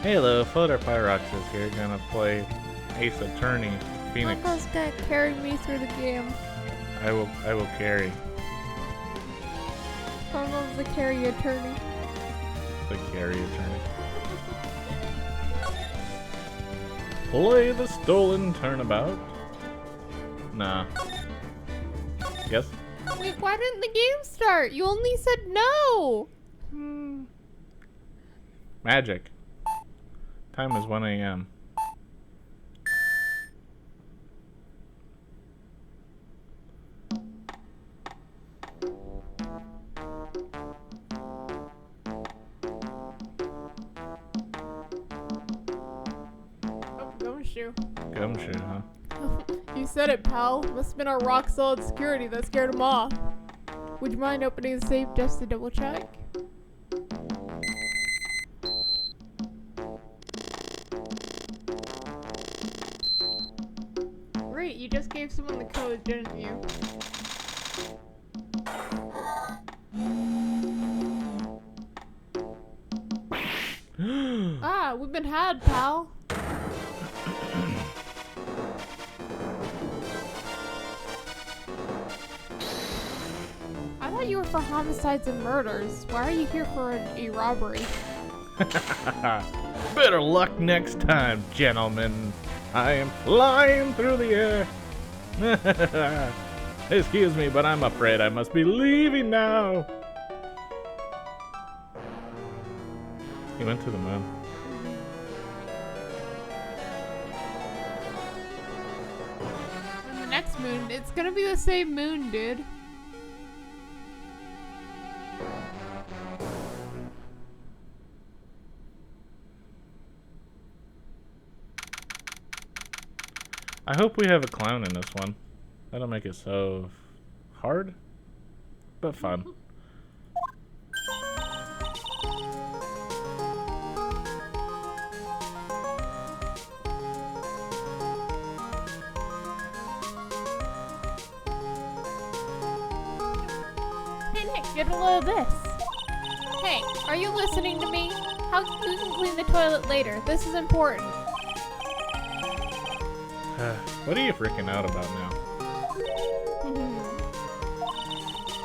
Hello, Floater Pyrox is here, gonna play Ace Attorney Phoenix. Papa's gonna carry me through the game. I will carry. Papa's the carry attorney. The carry attorney. Play the stolen turnabout. Nah. Yes? Wait, why didn't the game start? You only said no! Magic. Time is 1 a.m. Oh, gumshoe. Gumshoe, huh? You said it, pal. Must have been our rock solid security that scared him off. Would you mind opening the safe just to double check? Great, you just gave someone the code, didn't you? Ah, we've been had, pal. I thought you were for homicides and murders. Why are you here for a robbery? Better luck next time, gentlemen. I am flying through the air. Excuse me, but I'm afraid I must be leaving now. He went to the moon. And the next moon, it's gonna be the same moon, dude. I hope we have a clown in this one. That'll make it so hard, but fun. Hey Nick, get a load of this. Hey, are you listening to me? How you can clean the toilet later. This is important. What are you freaking out about now?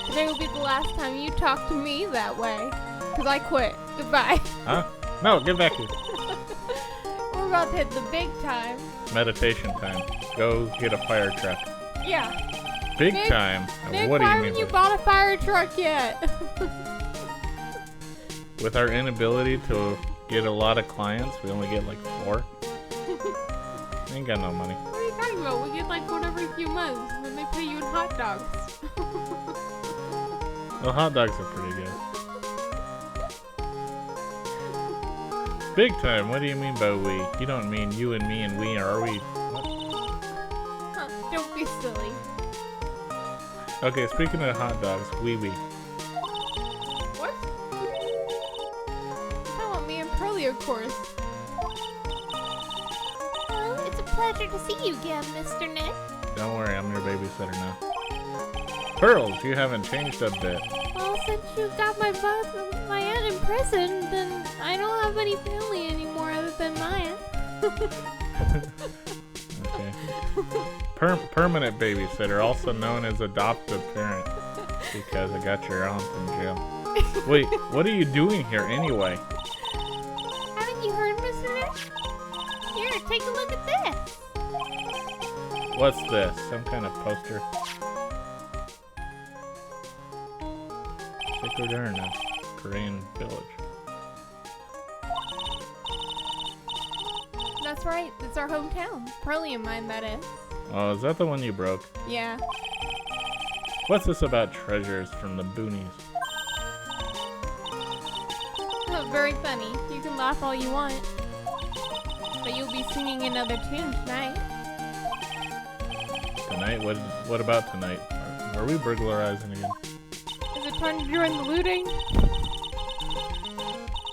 Today will be the last time you talk to me that way. Cause I quit. Goodbye. Huh? No, get back here. We're about to hit the big time. Meditation time. Go get a fire truck. Yeah. Big Nick, time? Nick, What do why you mean? haven't you bought a fire truck yet? With our inability to get a lot of clients, we only get like 4. Ain't got no money. What are you talking about? We get like one every few months, and then they pay you in hot dogs. Well, hot dogs are pretty good. Big time? What do you mean by we? You don't mean you and me and we, or are we? What? Huh, don't be silly. Okay, speaking of hot dogs, wee. What? You're talking about me and Pearly, of course. Oh, it's a pleasure to see you again, Mr. Nick. Don't worry, I'm your babysitter now. Pearls, you haven't changed a bit. Well, since you got my aunt in prison, then I don't have any family anymore other than my aunt. Okay. Permanent babysitter, also known as adoptive parent, because I got your aunt in jail. Wait, what are you doing here anyway? Haven't you heard, Mr. Nick? Here, take a look at this. What's this? Some kind of poster? Sacred Urn, Korean village. That's right. It's our hometown. Pearly and mine, that is. Oh, is that the one you broke? Yeah. What's this about treasures from the boonies? Oh, very funny. You can laugh all you want. But you'll be singing another tune tonight. Tonight? What about tonight? Are we burglarizing again? Is it time to join the looting?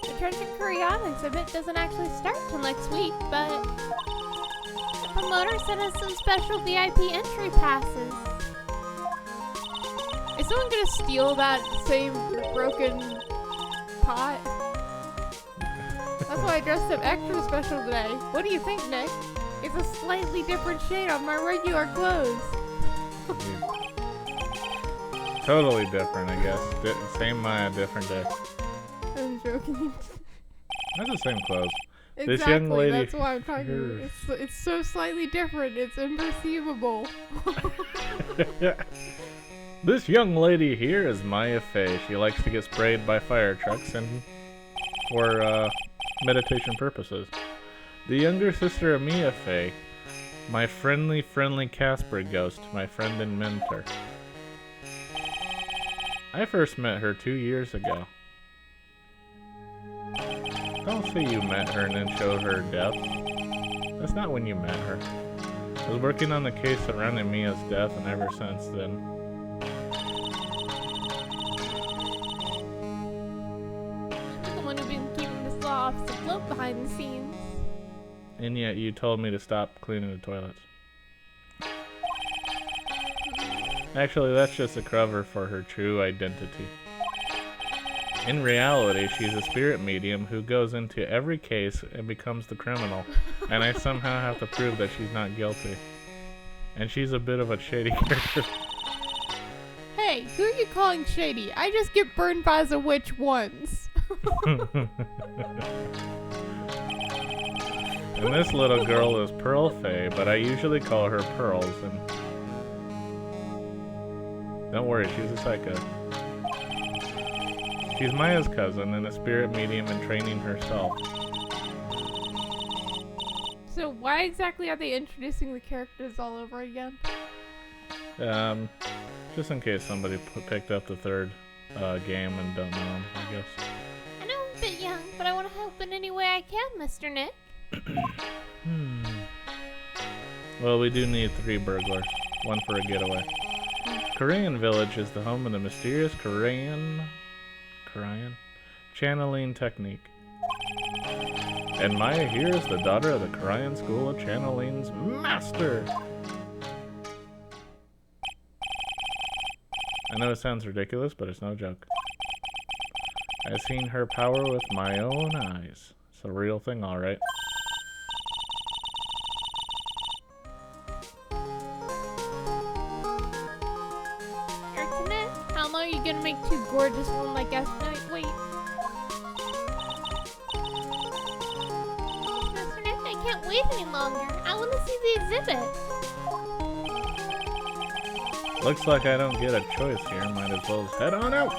The Treasure Curionics event doesn't actually start till next week, but the promoter sent us some special VIP entry passes. Is someone gonna steal that same broken pot? That's why I dressed up extra special today. What do you think, Nick? It's a slightly different shade on my regular clothes. Totally different, I guess. Same Maya, different day. I'm joking. That's the same clothes. Exactly, This young lady that's why I'm talking. It's so slightly different, it's imperceivable. This young lady here is Maya Fey. She likes to get sprayed by fire trucks and for meditation purposes. The younger sister of Mia Fey, my friendly Casper ghost, my friend and mentor. I first met her 2 years ago. Don't say you met her and then showed her death. That's not when you met her. I was working on the case surrounding Mia's death, and ever since then. I'm the one who's been keeping this law office afloat behind the scenes. And yet you told me to stop cleaning the toilets. Actually, that's just a cover for her true identity. In reality, she's a spirit medium who goes into every case and becomes the criminal, and I somehow have to prove that she's not guilty. And she's a bit of a shady character. Hey, who are you calling shady? I just get burned by as a witch once. And this little girl is Pearl Faye, but I usually call her Pearls, and don't worry, she's a psycho. She's Maya's cousin and a spirit medium in training herself. So why exactly are they introducing the characters all over again? Just in case somebody picked up the third game and don't know them, I guess. I know I'm a bit young, but I want to help in any way I can, Mr. Nick. Well, we do need 3 burglars. 1 for a getaway. Korean Village is the home of the mysterious Korean channeling technique. And Maya here is the daughter of the Korean School of Channeling's master. I know it sounds ridiculous, but it's no joke. I've seen her power with my own eyes. It's a real thing, alright. How long are you gonna make 2 gorgeous women like us? No, wait. Mr. Nick, I can't wait any longer. I want to see the exhibit. Looks like I don't get a choice here. Might as well head on out.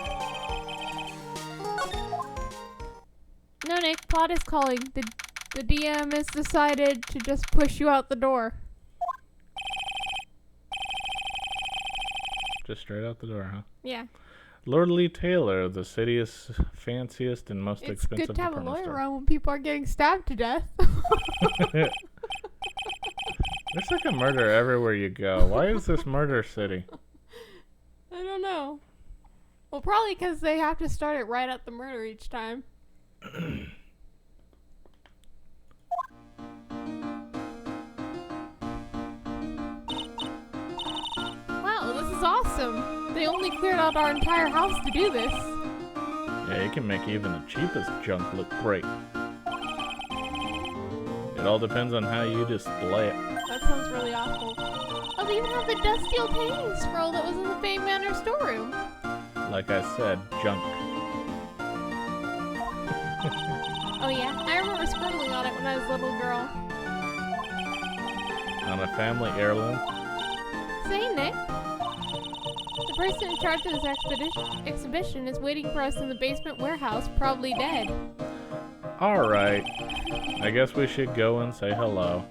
No, Nick, plot is calling. The DM has decided to just push you out the door. Just straight out the door, huh? Yeah. Lord Lee Taylor, the city's fanciest and most It's expensive good to have a department lawyer store. around when people are getting stabbed to death. There's like a murder everywhere you go. Why is this murder city? I don't know. Well, probably because they have to start it right at the murder each time. Wow, this is awesome. They only cleared out our entire house to do this. Yeah, you can make even the cheapest junk look great. It all depends on how you display it. That sounds really awful. Oh, they even have the dusty old hanging scroll that was in the Fame Manor storeroom. Like I said, junk. Oh yeah, I remember scribbling on it when I was a little girl. On a family heirloom. Say, Nick. The person in charge of this exhibition is waiting for us in the basement warehouse, probably dead. Alright. I guess we should go and say hello.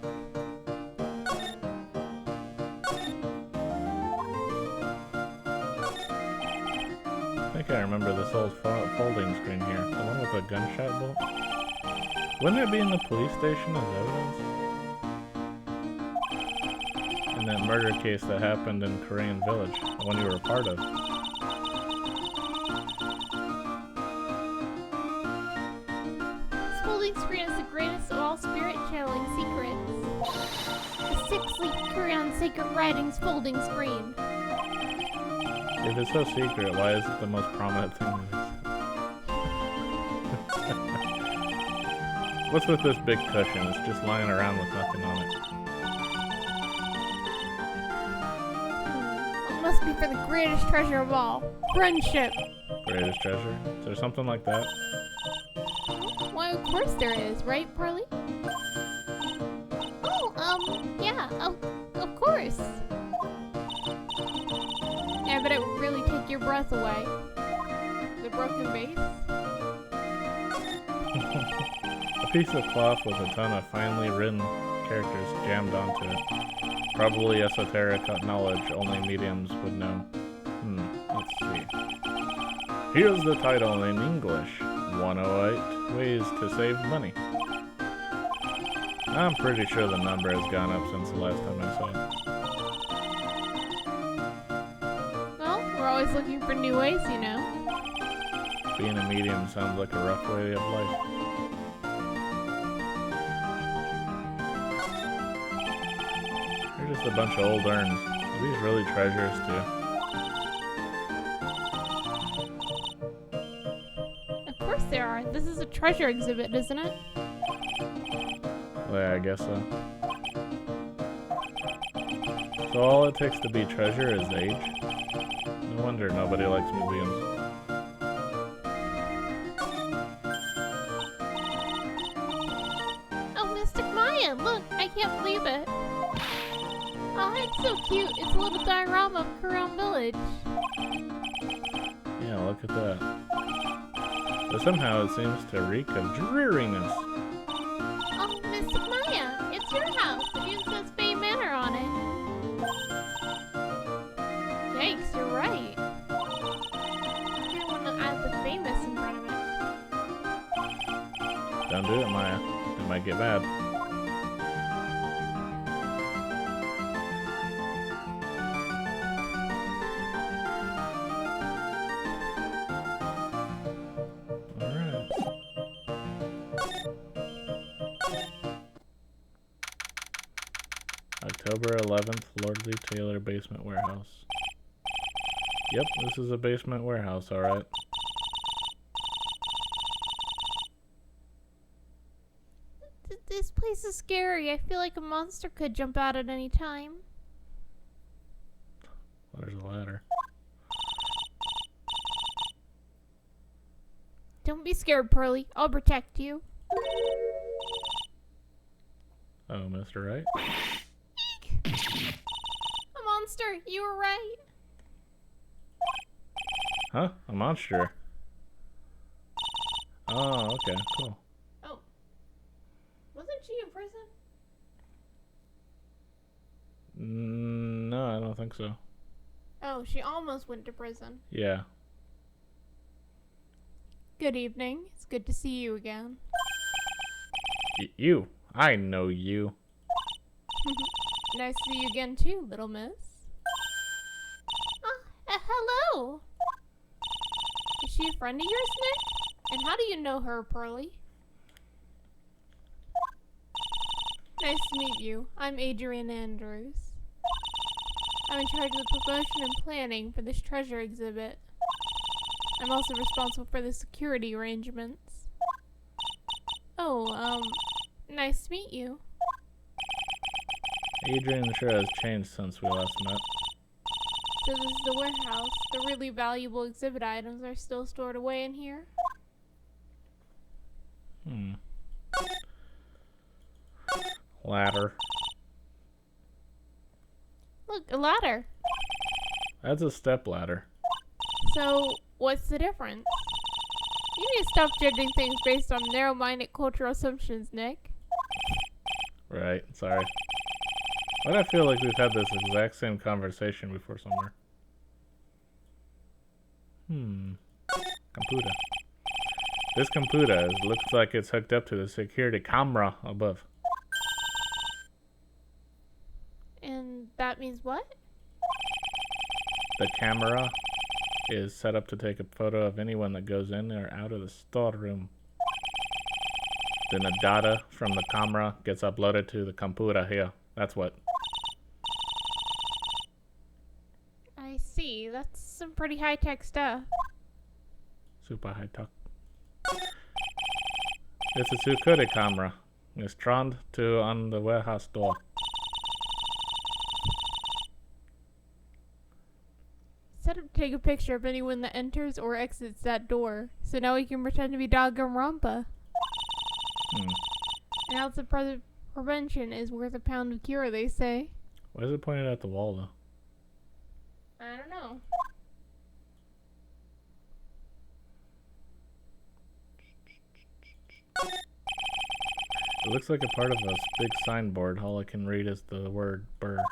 I think I remember this old folding screen here. The one with a gunshot bolt. Wouldn't it be in the police station as evidence? In that murder case that happened in Korean Village, the one you were a part of. This folding screen is the greatest of all spirit channeling secrets. The 6-leaf Kurion Sacred Writings folding screen. If it's so secret, why is it the most prominent thing that is? What's with this big cushion? It's just lying around with nothing on it. It must be for the greatest treasure of all. Friendship. Greatest treasure? Is there something like that? Why, of course there is, right, Pearly? Oh, yeah, of course. Yeah, but it would really take your breath away. The broken vase? A piece of cloth with a ton of finely written characters jammed onto it. Probably esoteric knowledge only mediums would know. Let's see. Here's the title in English. 108 Ways to Save Money. I'm pretty sure the number has gone up since the last time I saw it. Well, we're always looking for new ways, you know. Being a medium sounds like a rough way of life. They're just a bunch of old urns. Are these really treasures too? Of course there are. This is a treasure exhibit, isn't it? Well, yeah, I guess so. So all it takes to be treasure is age? No wonder nobody likes museums. Oh, Mystic Maya, look, I can't believe it. Oh, it's so cute. It's a little diorama of Kurown Village. Yeah, look at that. But somehow it seems to reek of dreariness. Oh, Mystic Maya, it's your house. It even says Bay Manor on it. Yikes, you're right. You don't want to add the famous in front of it. Don't do it, Maya. It might get bad. Alright. October 11th, Lordly Taylor Basement Warehouse. Yep, this is a basement warehouse, alright. This place is scary. I feel like a monster could jump out at any time. Well, there's a ladder. Don't be scared, Pearly. I'll protect you. Oh, Mr. Right? A monster! You were right. Huh? A monster? Oh, okay, cool. Oh. Wasn't she in prison? No, I don't think so. Oh, she almost went to prison. Yeah. Good evening. It's good to see you again. You. I know you. Nice to see you again too, little miss. Hello. Is she a friend of yours, Nick? And how do you know her, Pearly? Nice to meet you. I'm Adrian Andrews. I'm in charge of the promotion and planning for this treasure exhibit. I'm also responsible for the security arrangements. Oh, nice to meet you. Adrian sure has changed since we last met. So this is the warehouse. The really valuable exhibit items are still stored away in here? Ladder. Look, a ladder. That's a step ladder. So, what's the difference? You need to stop judging things based on narrow-minded cultural assumptions, Nick. Right, sorry. Why do I feel like we've had this exact same conversation before somewhere? Computer. This computer looks like it's hooked up to the security camera above. And that means what? The camera is set up to take a photo of anyone that goes in or out of the storeroom. Then the data from the camera gets uploaded to the computer here. That's what. I see. That's some pretty high-tech stuff. Super high tech. It's a security camera. It's turned to on the warehouse door. Set up to take a picture of anyone that enters or exits that door. So now we can pretend to be Doggum Rampa. An ounce of prevention is worth a pound of cure, they say. Why is it pointed at the wall, though? I don't know. It looks like a part of a big signboard. All I can read is the word burr.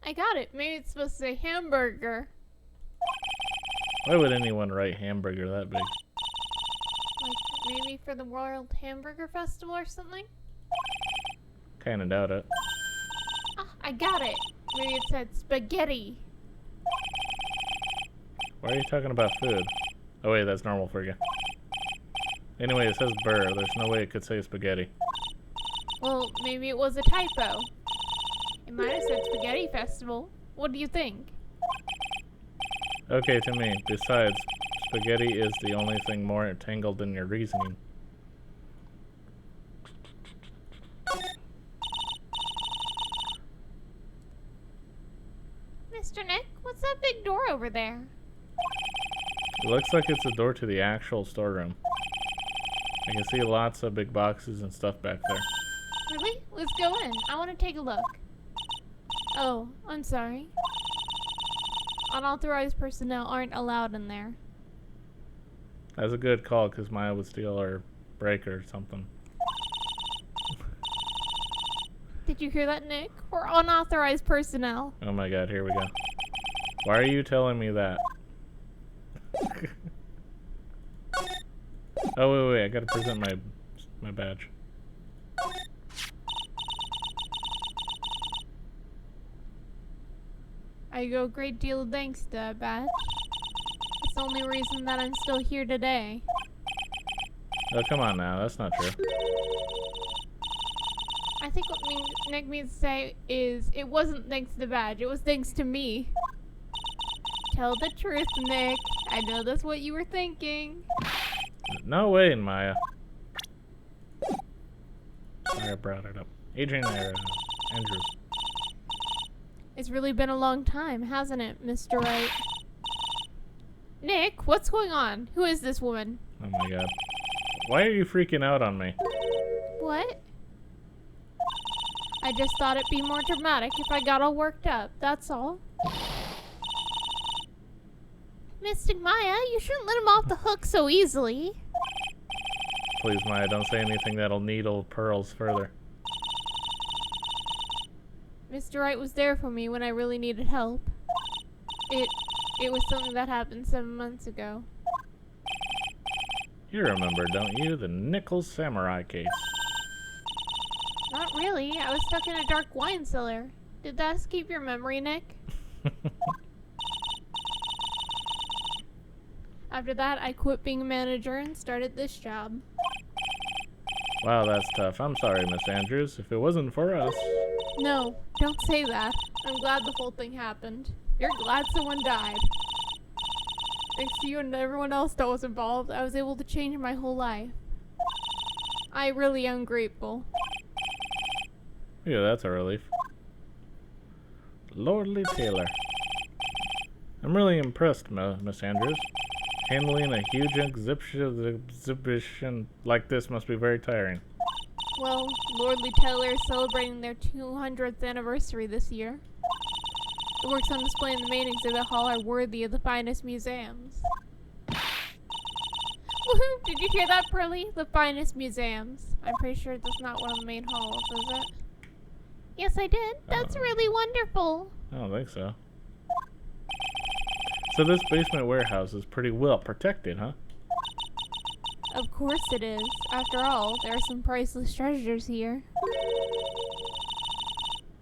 I got it. Maybe it's supposed to say hamburger. Why would anyone write hamburger that big? Like, maybe for the World Hamburger Festival or something? Kinda doubt it. Ah, I got it. Maybe it said spaghetti. Why are you talking about food? Oh wait, that's normal for you. Anyway, it says burr. There's no way it could say spaghetti. Well, maybe it was a typo. It might have said spaghetti festival. What do you think? Okay, to me. Besides, spaghetti is the only thing more entangled than your reasoning. Mr. Nick, what's that big door over there? It looks like it's a door to the actual storeroom. I can see lots of big boxes and stuff back there. Really? Let's go in. I want to take a look. Oh, I'm sorry. Unauthorized personnel aren't allowed in there. That's a good call, because Maya would steal or break or something. Did you hear that, Nick? We're unauthorized personnel. Oh my god, here we go. Why are you telling me that? Oh, wait, I gotta present my badge. I owe a great deal of thanks to that badge. It's the only reason that I'm still here today. Oh, come on now, that's not true. I think what Nick means to say is, it wasn't thanks to the badge, it was thanks to me. Tell the truth, Nick. I know that's what you were thinking. No way, Maya. Sorry I brought it up. Adrian Andrews. It's really been a long time, hasn't it, Mr. Wright? Nick, what's going on? Who is this woman? Oh my god. Why are you freaking out on me? What? I just thought it'd be more dramatic if I got all worked up, that's all. Mystic Maya, you shouldn't let him off the hook so easily. Please, Maya, don't say anything that'll needle pearls further. Mr. Wright was there for me when I really needed help. It was something that happened 7 months ago. You remember, don't you? The Nickel Samurai case. Not really. I was stuck in a dark wine cellar. Did that escape your memory, Nick? After that, I quit being a manager and started this job. Wow, that's tough. I'm sorry, Miss Andrews. If it wasn't for us... No, don't say that. I'm glad the whole thing happened. You're glad someone died. Thanks to you and everyone else that was involved, I was able to change my whole life. I really am grateful. Yeah, that's a relief. Lordly Taylor. I'm really impressed, Miss Andrews. Handling a huge exhibition like this must be very tiring. Well, Lordly Taylor is celebrating their 200th anniversary this year. The works on display in the main exhibit hall are worthy of the finest museums. Woohoo! Did you hear that, Pearly? The finest museums. I'm pretty sure that's not one of the main halls, is it? Yes, I did. That's really wonderful. I don't think so. So this basement warehouse is pretty well protected, huh? Of course it is. After all, there are some priceless treasures here.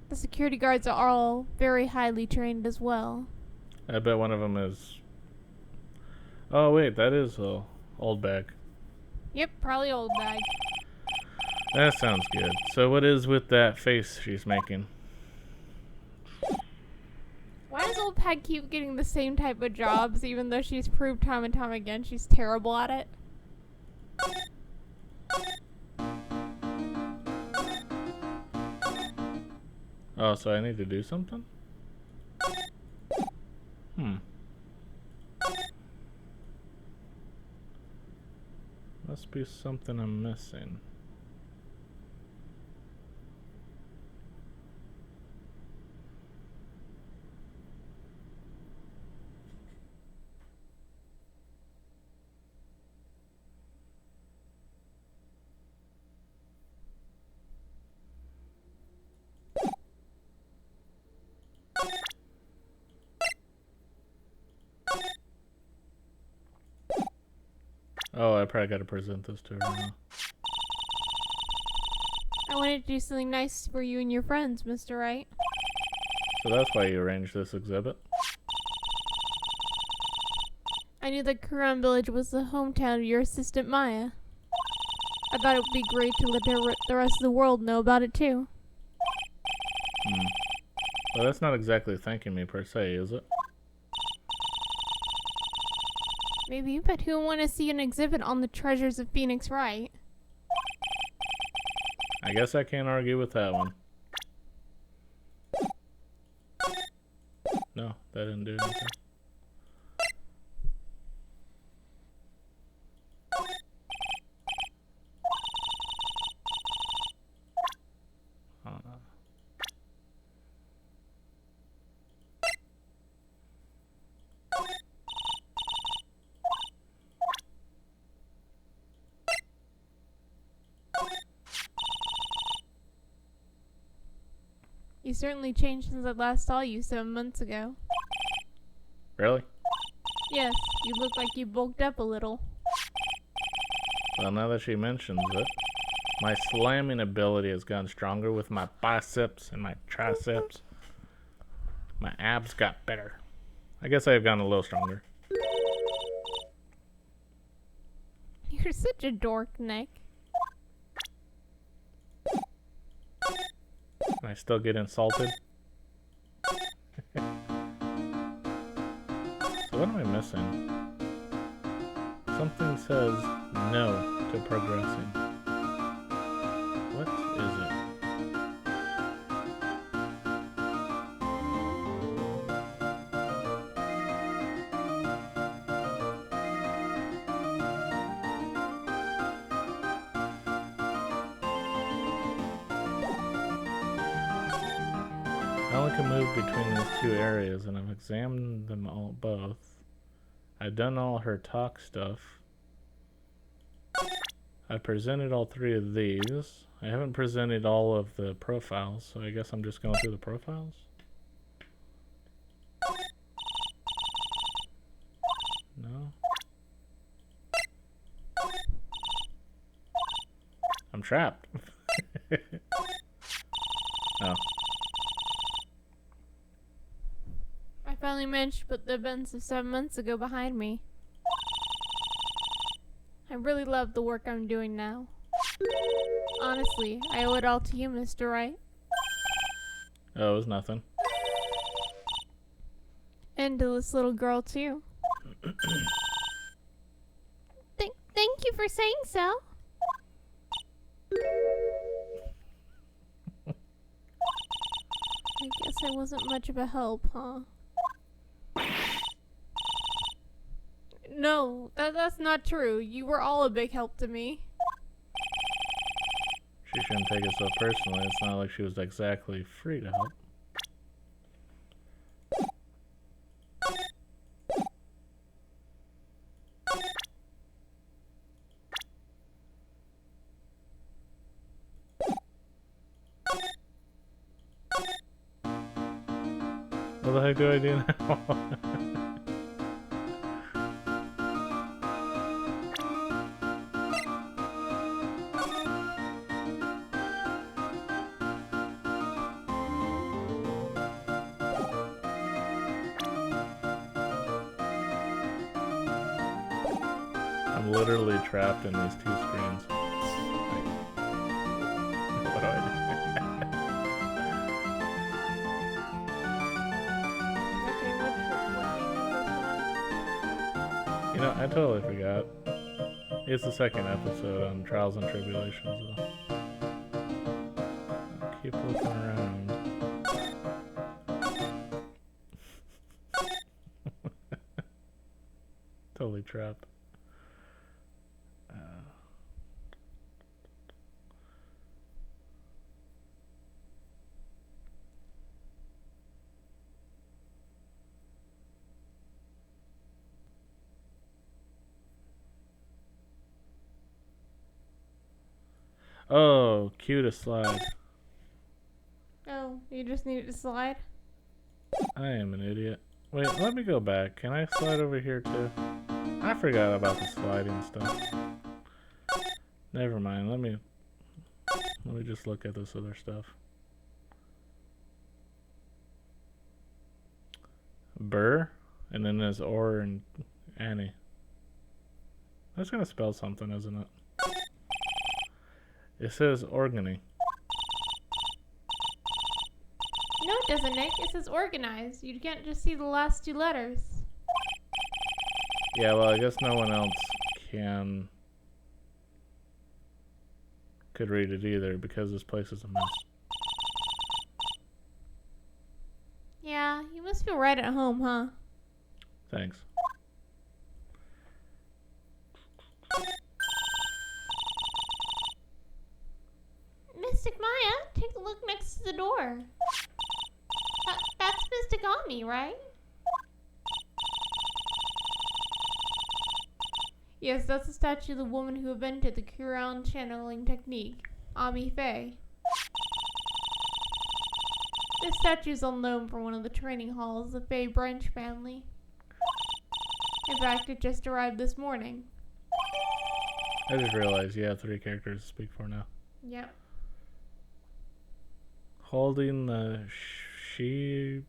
The security guards are all very highly trained as well. I bet one of them is... Oh wait, that is a old bag. Yep, probably old bag. That sounds good. So what is with that face she's making? Why does old Peg keep getting the same type of jobs even though she's proved time and time again she's terrible at it? Oh, so I need to do something? Must be something I'm missing. Oh, I probably gotta present this to her now. I wanted to do something nice for you and your friends, Mr. Wright. So that's why you arranged this exhibit? I knew that Kuran Village was the hometown of your assistant Maya. I thought it would be great to let the rest of the world know about it too. Well, that's not exactly thanking me per se, is it? Maybe, but who would want to see an exhibit on the treasures of Phoenix Wright? I guess I can't argue with that one. No, that didn't do anything. You certainly changed since I last saw you 7 months ago. Really? Yes, you look like you bulked up a little. Well, now that she mentions it, my slamming ability has gotten stronger with my biceps and my triceps. My abs got better. I guess I have gotten a little stronger. You're such a dork, Nick. And I still get insulted. So what am I missing? Something says no to progressing. What is it? I only can move between these two areas, and I've examined them all both. I've done all her talk stuff. I presented all 3 of these. I haven't presented all of the profiles, so I guess I'm just going through the profiles. No. I'm trapped. Oh. I finally managed to put the events of 7 months ago behind me. I really love the work I'm doing now. Honestly, I owe it all to you, Mr. Wright. Oh, it was nothing. And to this little girl, too. Thank you for saying so. I guess I wasn't much of a help, huh? No, that's not true. You were all a big help to me. She shouldn't take it so personally. It's not like she was exactly free to help. What the heck do I do now? I'm literally trapped in these 2 screens. Like, what do I Okay, what You know, I totally forgot. It's the second episode on Trials and Tribulations, though. Keep looking around. Totally trapped. Oh, cue to slide. Oh, you just need to slide? I am an idiot. Wait, let me go back. Can I slide over here too? I forgot about the sliding stuff. Never mind. Let me just look at this other stuff. Burr, and then there's Or and Annie. That's gonna spell something, isn't it? It says Organi. No, it doesn't, Nick. It says organized. You can't just see the last two letters. Yeah, well, I guess no one else could read it either because this place is a mess. Yeah, you must feel right at home, huh? Thanks. Mystic Maya, take a look next to the door. That's Mystic Ami, right? Yes, that's the statue of the woman who invented the Quran channeling technique, Ami Faye. This statue is unknown from one of the training halls of the Faye branch family. In fact, it just arrived this morning. I just realized you have 3 characters to speak for now. Yep. Holding the Shito?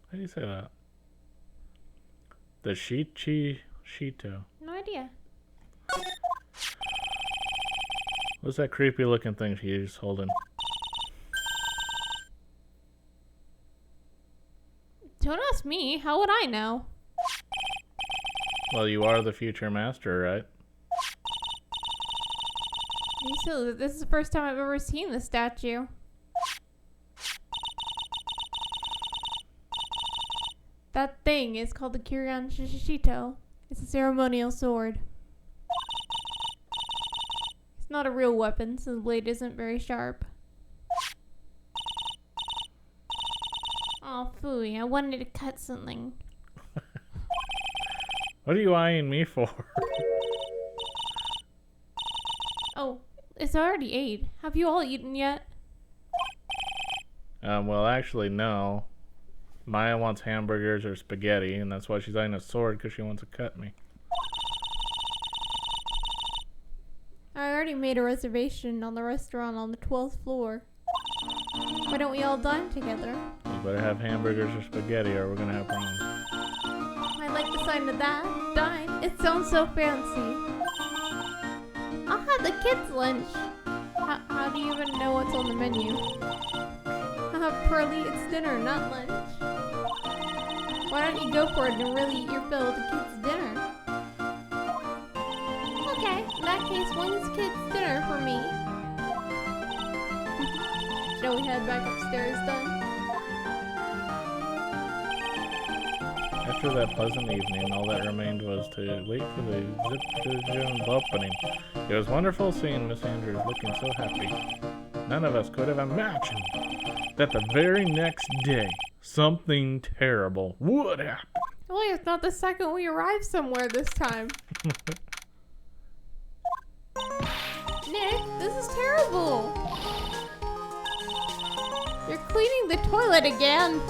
How do you say that? The Shito. No idea. What's that creepy looking thing she's holding? Don't ask me. How would I know? Well, you are the future master, right? You silly. This is the first time I've ever seen this statue. That thing is called the Kiran Shishito. It's a ceremonial sword. It's not a real weapon, so the blade isn't very sharp. Oh, phooey. I wanted to cut something. What are you eyeing me for? Oh, it's already 8. Have you all eaten yet? Well, actually, no. Maya wants hamburgers or spaghetti, and that's why she's eyeing a sword, because she wants to cut me. I already made a reservation on the restaurant on the 12th floor. Why don't we all dine together? You better have hamburgers or spaghetti, or we're gonna have problems. I like the sound of that. Dine. It sounds so fancy. I'll have the kids' lunch. How do you even know what's on the menu? Pearly, it's dinner, not lunch. Why don't you go for it and really eat your fill with the kids' dinner? Okay, in that case, one's kids' dinner for me. Shall we head back upstairs then? After that pleasant evening, all that remained was to wait for the zip opening. It was wonderful seeing Miss Andrews looking so happy. None of us could have imagined that the very next day, something terrible would happen. Well, it's not the second we arrive somewhere this time. Nick, this is terrible. You're cleaning the toilet again.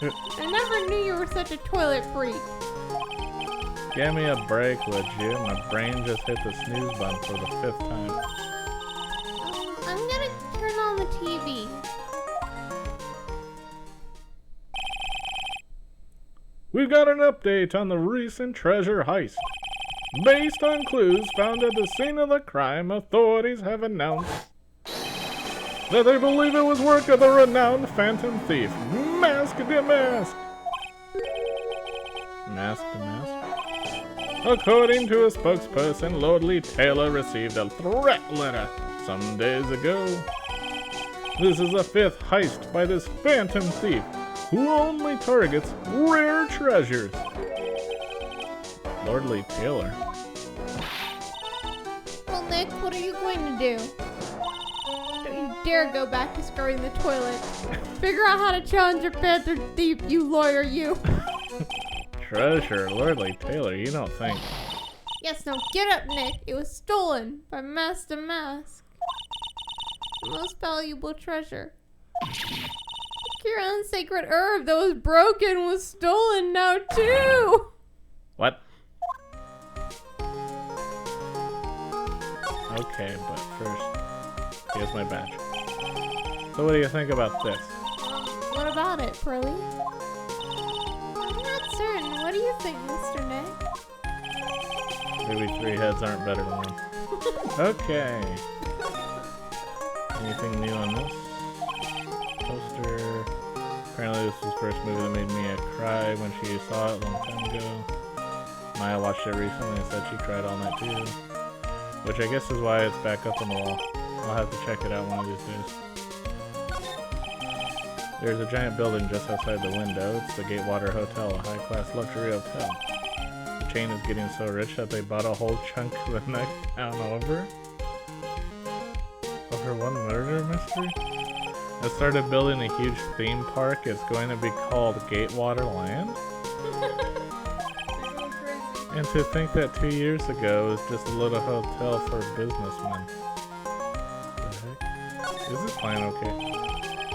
I never knew you were such a toilet freak. Give me a break, would you? My brain just hit the snooze button for the 5th time. I'm gonna turn on the TV. We've got an update on the recent treasure heist. Based on clues found at the scene of the crime, authorities have announced that they believe it was work of the renowned phantom thief, Mass Mask to mask! Mask to mask? According to a spokesperson, Lordly Taylor received a threat letter some days ago. This is the 5th heist by this phantom thief who only targets rare treasures. Lordly Taylor. Well, Nick, what are you going to do? Don't you dare go back to scrubbing the toilet. Figure out how to challenge a phantom thief, you lawyer, you. Treasure, Lordly Taylor, you don't think. Yes, now get up, Nick. It was stolen by Master Mask. The most valuable treasure. Kieran's sacred herb that was broken was stolen now, too. What? Okay, but first, here's my badge. So what do you think about this? What about it, Pearly? I'm not certain. What do you think, Mr. Nick? Maybe 3 heads aren't better than one. Okay. Anything new on this? Poster. Apparently this was the first movie that made Mia cry when she saw it a long time ago. Maya watched it recently and said she cried all night too. Which I guess is why it's back up on the wall. I'll have to check it out one of these days. There's a giant building just outside the window. It's the Gatewater Hotel, a high-class luxury hotel. The chain is getting so rich that they bought a whole chunk of the next town over. Over one murder mystery? I started building a huge theme park. It's going to be called Gatewater Land? And to think that 2 years ago it was just a little hotel for businessmen. What the heck? Is this plan okay?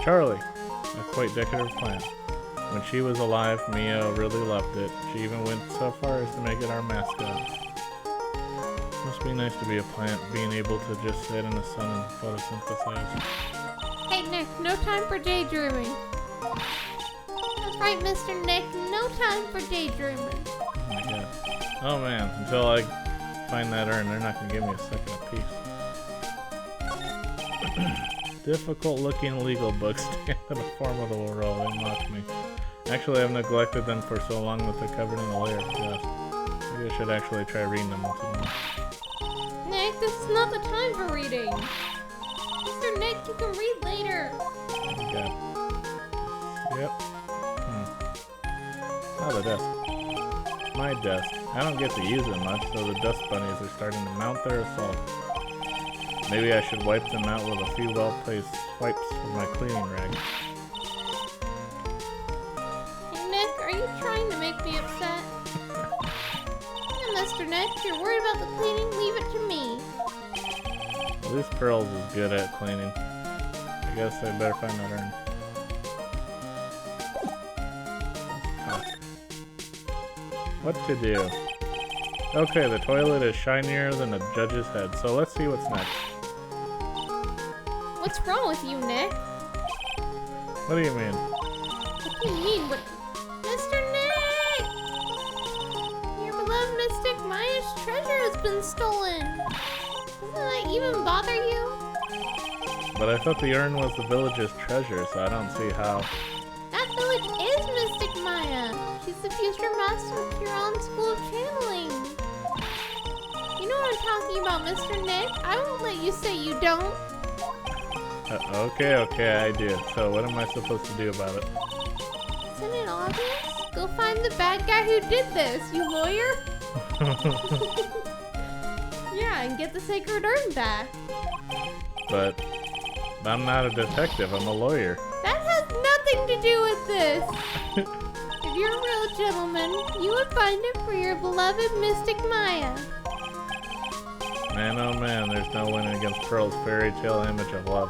Charlie, a quite decorative plant. When she was alive, Mia really loved it. She even went so far as to make it our mascot. Must be nice to be a plant, being able to just sit in the sun and photosynthesize. Hey, Nick, no time for daydreaming. That's right, Mr. Nick, no time for daydreaming. Oh my god. Oh man, until I find that urn, they're not going to give me a second apiece. Difficult looking legal books stand in a formidable role. They mock me. Actually, I've neglected them for so long that they're covered in a layer of dust. Maybe I should actually try reading them once in a while. Nick, this is not the time for reading. Mr. Nick, you can read later. Okay. Yep. Oh, the desk. My desk. I don't get to use it much, so the dust bunnies are starting to mount their assault. Maybe I should wipe them out with a few well-placed swipes of my cleaning rag. Hey, Nick, are you trying to make me upset? Yeah, Mr. Nick, if you're worried about the cleaning, leave it to me. At least Pearls is good at cleaning. I guess I better find that urn. What to do? Okay, the toilet is shinier than a judge's head, so let's see what's next. What's wrong with you, Nick? What do you mean? What do you mean? What? Mr. Nick! Your beloved Mystic Maya's treasure has been stolen. Doesn't that even bother you? But I thought the urn was the village's treasure, so I don't see how. That village is Mystic Maya. She's the future master of Kieran's School of Channeling. You know what I'm talking about, Mr. Nick? I won't let you say you don't. Okay, I do. So what am I supposed to do about it? Isn't it obvious? Go find the bad guy who did this, you lawyer. Yeah, and get the sacred urn back. But I'm not a detective, I'm a lawyer. That has nothing to do with this. If you're a real gentleman, you would find it for your beloved Mystic Maya. Man, oh man, there's no winning against Pearl's fairy tale image of love.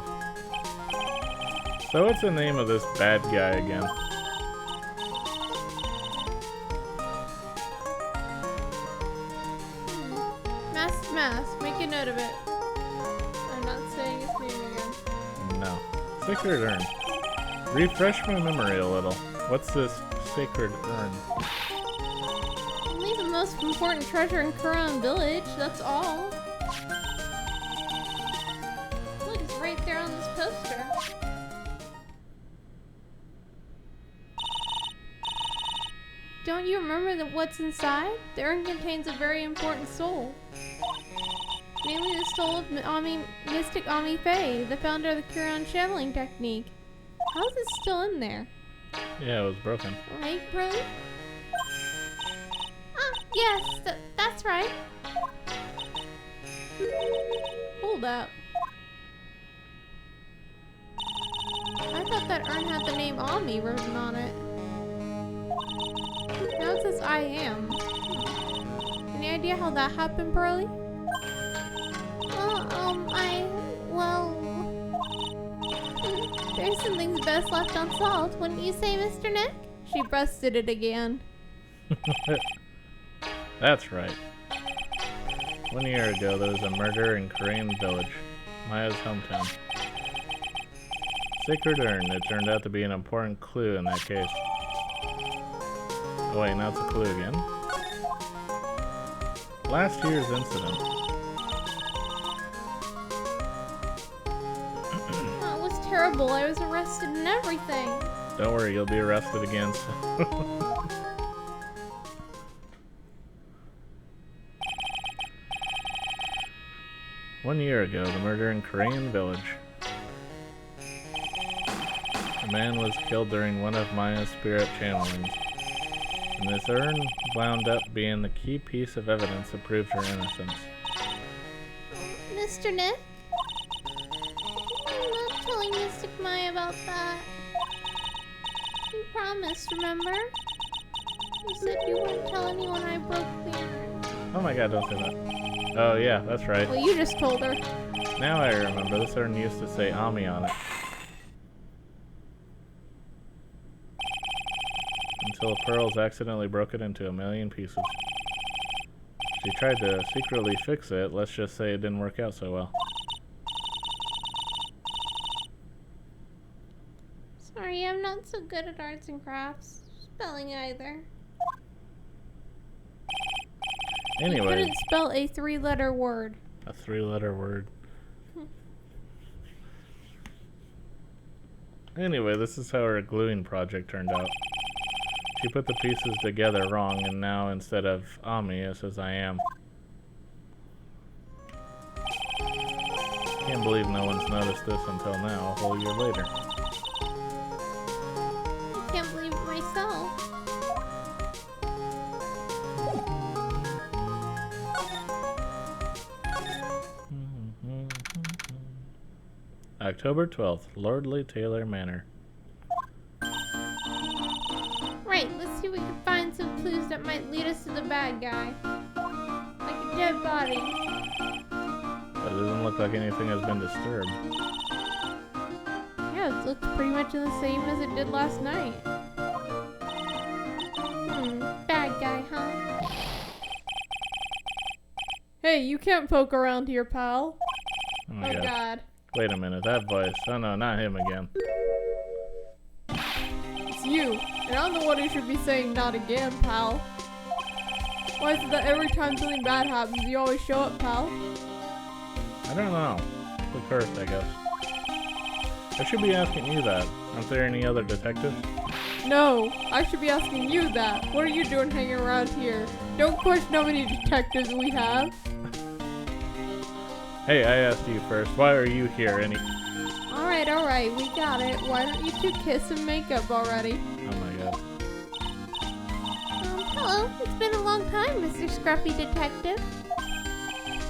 So what's the name of this bad guy again? Mask. Make a note of it. I'm not saying his name again. No. Sacred urn. Refresh my memory a little. What's this sacred urn? Only the most important treasure in Kuran Village, that's all. Look, it's right there on this poster. don't you remember what's inside? The urn contains a very important soul. Namely the soul of Mystic Ami Faye, the founder of the Kiron channeling technique. How is it still in there? Yeah, it was broken. Right, Pearly? Yes, that's right. Hold up. I thought that urn had the name Ami written on it. Now it says I am. Any idea how that happened, Pearly? There's some things best left unsolved, wouldn't you say, Mr. Nick? She busted it again. That's right. 1 year ago, there was a murder in Korean village, Maya's hometown. Sacred urn, it turned out to be an important clue in that case. Oh wait, now it's a clue again. Last year's incident. Oh, it was terrible. I was arrested and everything. Don't worry, you'll be arrested again soon. 1 year ago, the murder in Korean village. A man was killed during one of Maya's spirit channelings, and this urn wound up being the key piece of evidence that proved her innocence. Mr. Nick? I'm not telling Mystic Maya about that. You promised, remember? You said you wouldn't tell anyone I broke the urn. Oh my god, don't say that. Oh yeah, that's right. Well, you just told her. Now I remember, this urn used to say Ami on it. Until Pearls accidentally broke it into a million pieces. She tried to secretly fix it, let's just say it didn't work out so well. Sorry, I'm not so good at arts and crafts. Spelling either. Anyway. You couldn't spell a 3-letter word. A 3-letter word. Anyway, this is how her gluing project turned out. She put the pieces together wrong, and now instead of Ami, it says I am. Can't believe no one's noticed this until now, a whole year later. I can't believe it myself. October 12th, Lordly Taylor Manor. Right, let's see if we can find some clues that might lead us to the bad guy. Like a dead body. But it doesn't look like anything has been disturbed. Yeah, it looks pretty much the same as it did last night. Bad guy, huh? Hey, you can't poke around here, pal. Oh my god. God. Wait a minute, that voice. Oh no, not him again. It's you. And I'm the one who should be saying not again, pal. Why is it that every time something bad happens, you always show up, pal? I don't know. The curse, I guess. I should be asking you that. Aren't there any other detectives? No, I should be asking you that. What are you doing hanging around here? Don't question how many detectives we have. Hey, I asked you first. Why are you here Alright, we got it. Why don't you two kiss and make up already? Oh my god. Hello. It's been a long time, Mr. Scruffy Detective.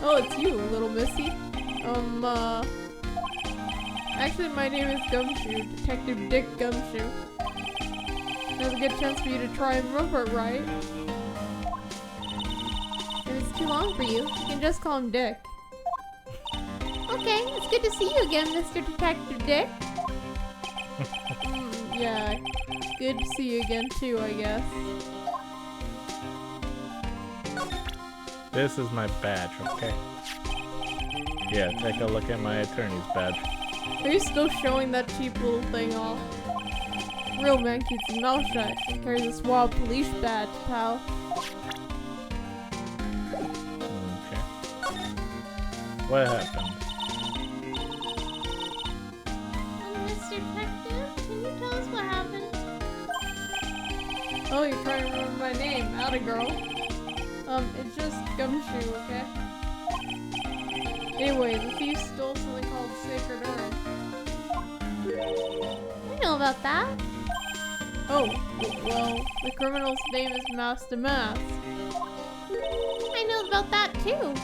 Oh, it's you, little missy. Actually, my name is Gumshoe, Detective Dick Gumshoe. There's a good chance for you to try and remember it, right? If it's too long for you, you can just call him Dick. Okay, it's good to see you again, Mr. Detective Dick. Yeah, good to see you again too, I guess. This is my badge, okay? Yeah, take a look at my attorney's badge. Are you still showing that cheap little thing off? Real man keeps his mouth shut and carries a suave police badge, pal. Okay. What happened? Mr. Detective, can you tell us what happened? Oh, you're trying to remember my name. Atta girl. It's just Gumshoe, okay? Anyway, the thief stole something called Sacred Urn. I know about that. Oh, well, the criminal's name is Master Mask. I know about that too.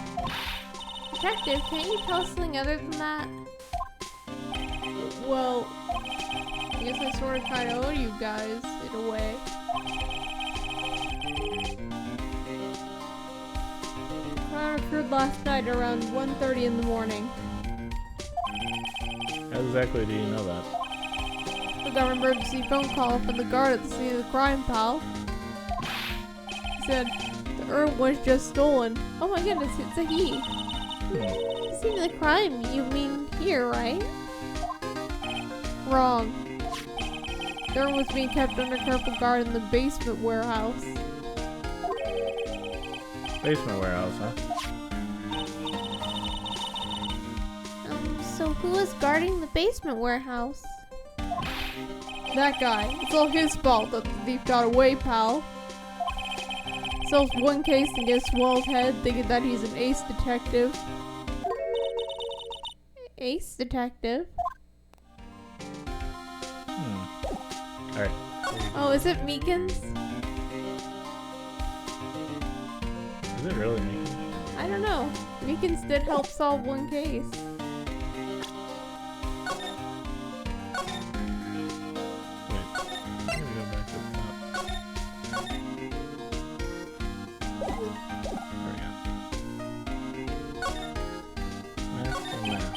Detective, can't you tell us something other than that? Well, I guess I sort of kind of owe you guys, in a way. The crime occurred last night around 1:30 in the morning. How exactly do you know that? I got an emergency phone call from the guard at the scene of the crime, pal. He said, the urn was just stolen. Oh my goodness, it's a he. The scene of the crime, you mean here, right? Wrong. The urn was being kept under careful guard in the basement warehouse. Basement warehouse, huh? So who was guarding the basement warehouse? That guy. It's all his fault that the thief got away, pal. Sells one case and gets Swell's head, thinking that he's an ace detective. Ace detective. Alright. Oh, is it Meekins? Is it really me? I don't know. Meekins did help solve one case. Wait. I'm gonna go back to the top. There we go. Mask and mask.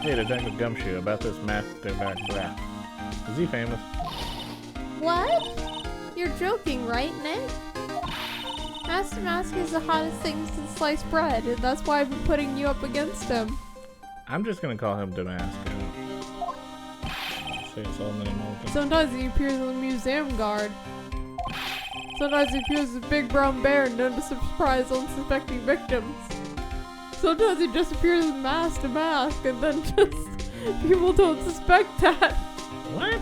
Hey, Detective Gumshoe, about this mask back brat. Is he famous? What? You're joking, right, Nick? Master Mask is the hottest thing since sliced bread, and that's why I've been putting you up against him. I'm just gonna call him Damask. Say his whole name all the time. Sometimes he appears as a museum guard. Sometimes he appears as a big brown bear known to surprise unsuspecting victims. Sometimes he just appears as Master Mask, and then just people don't suspect that. What?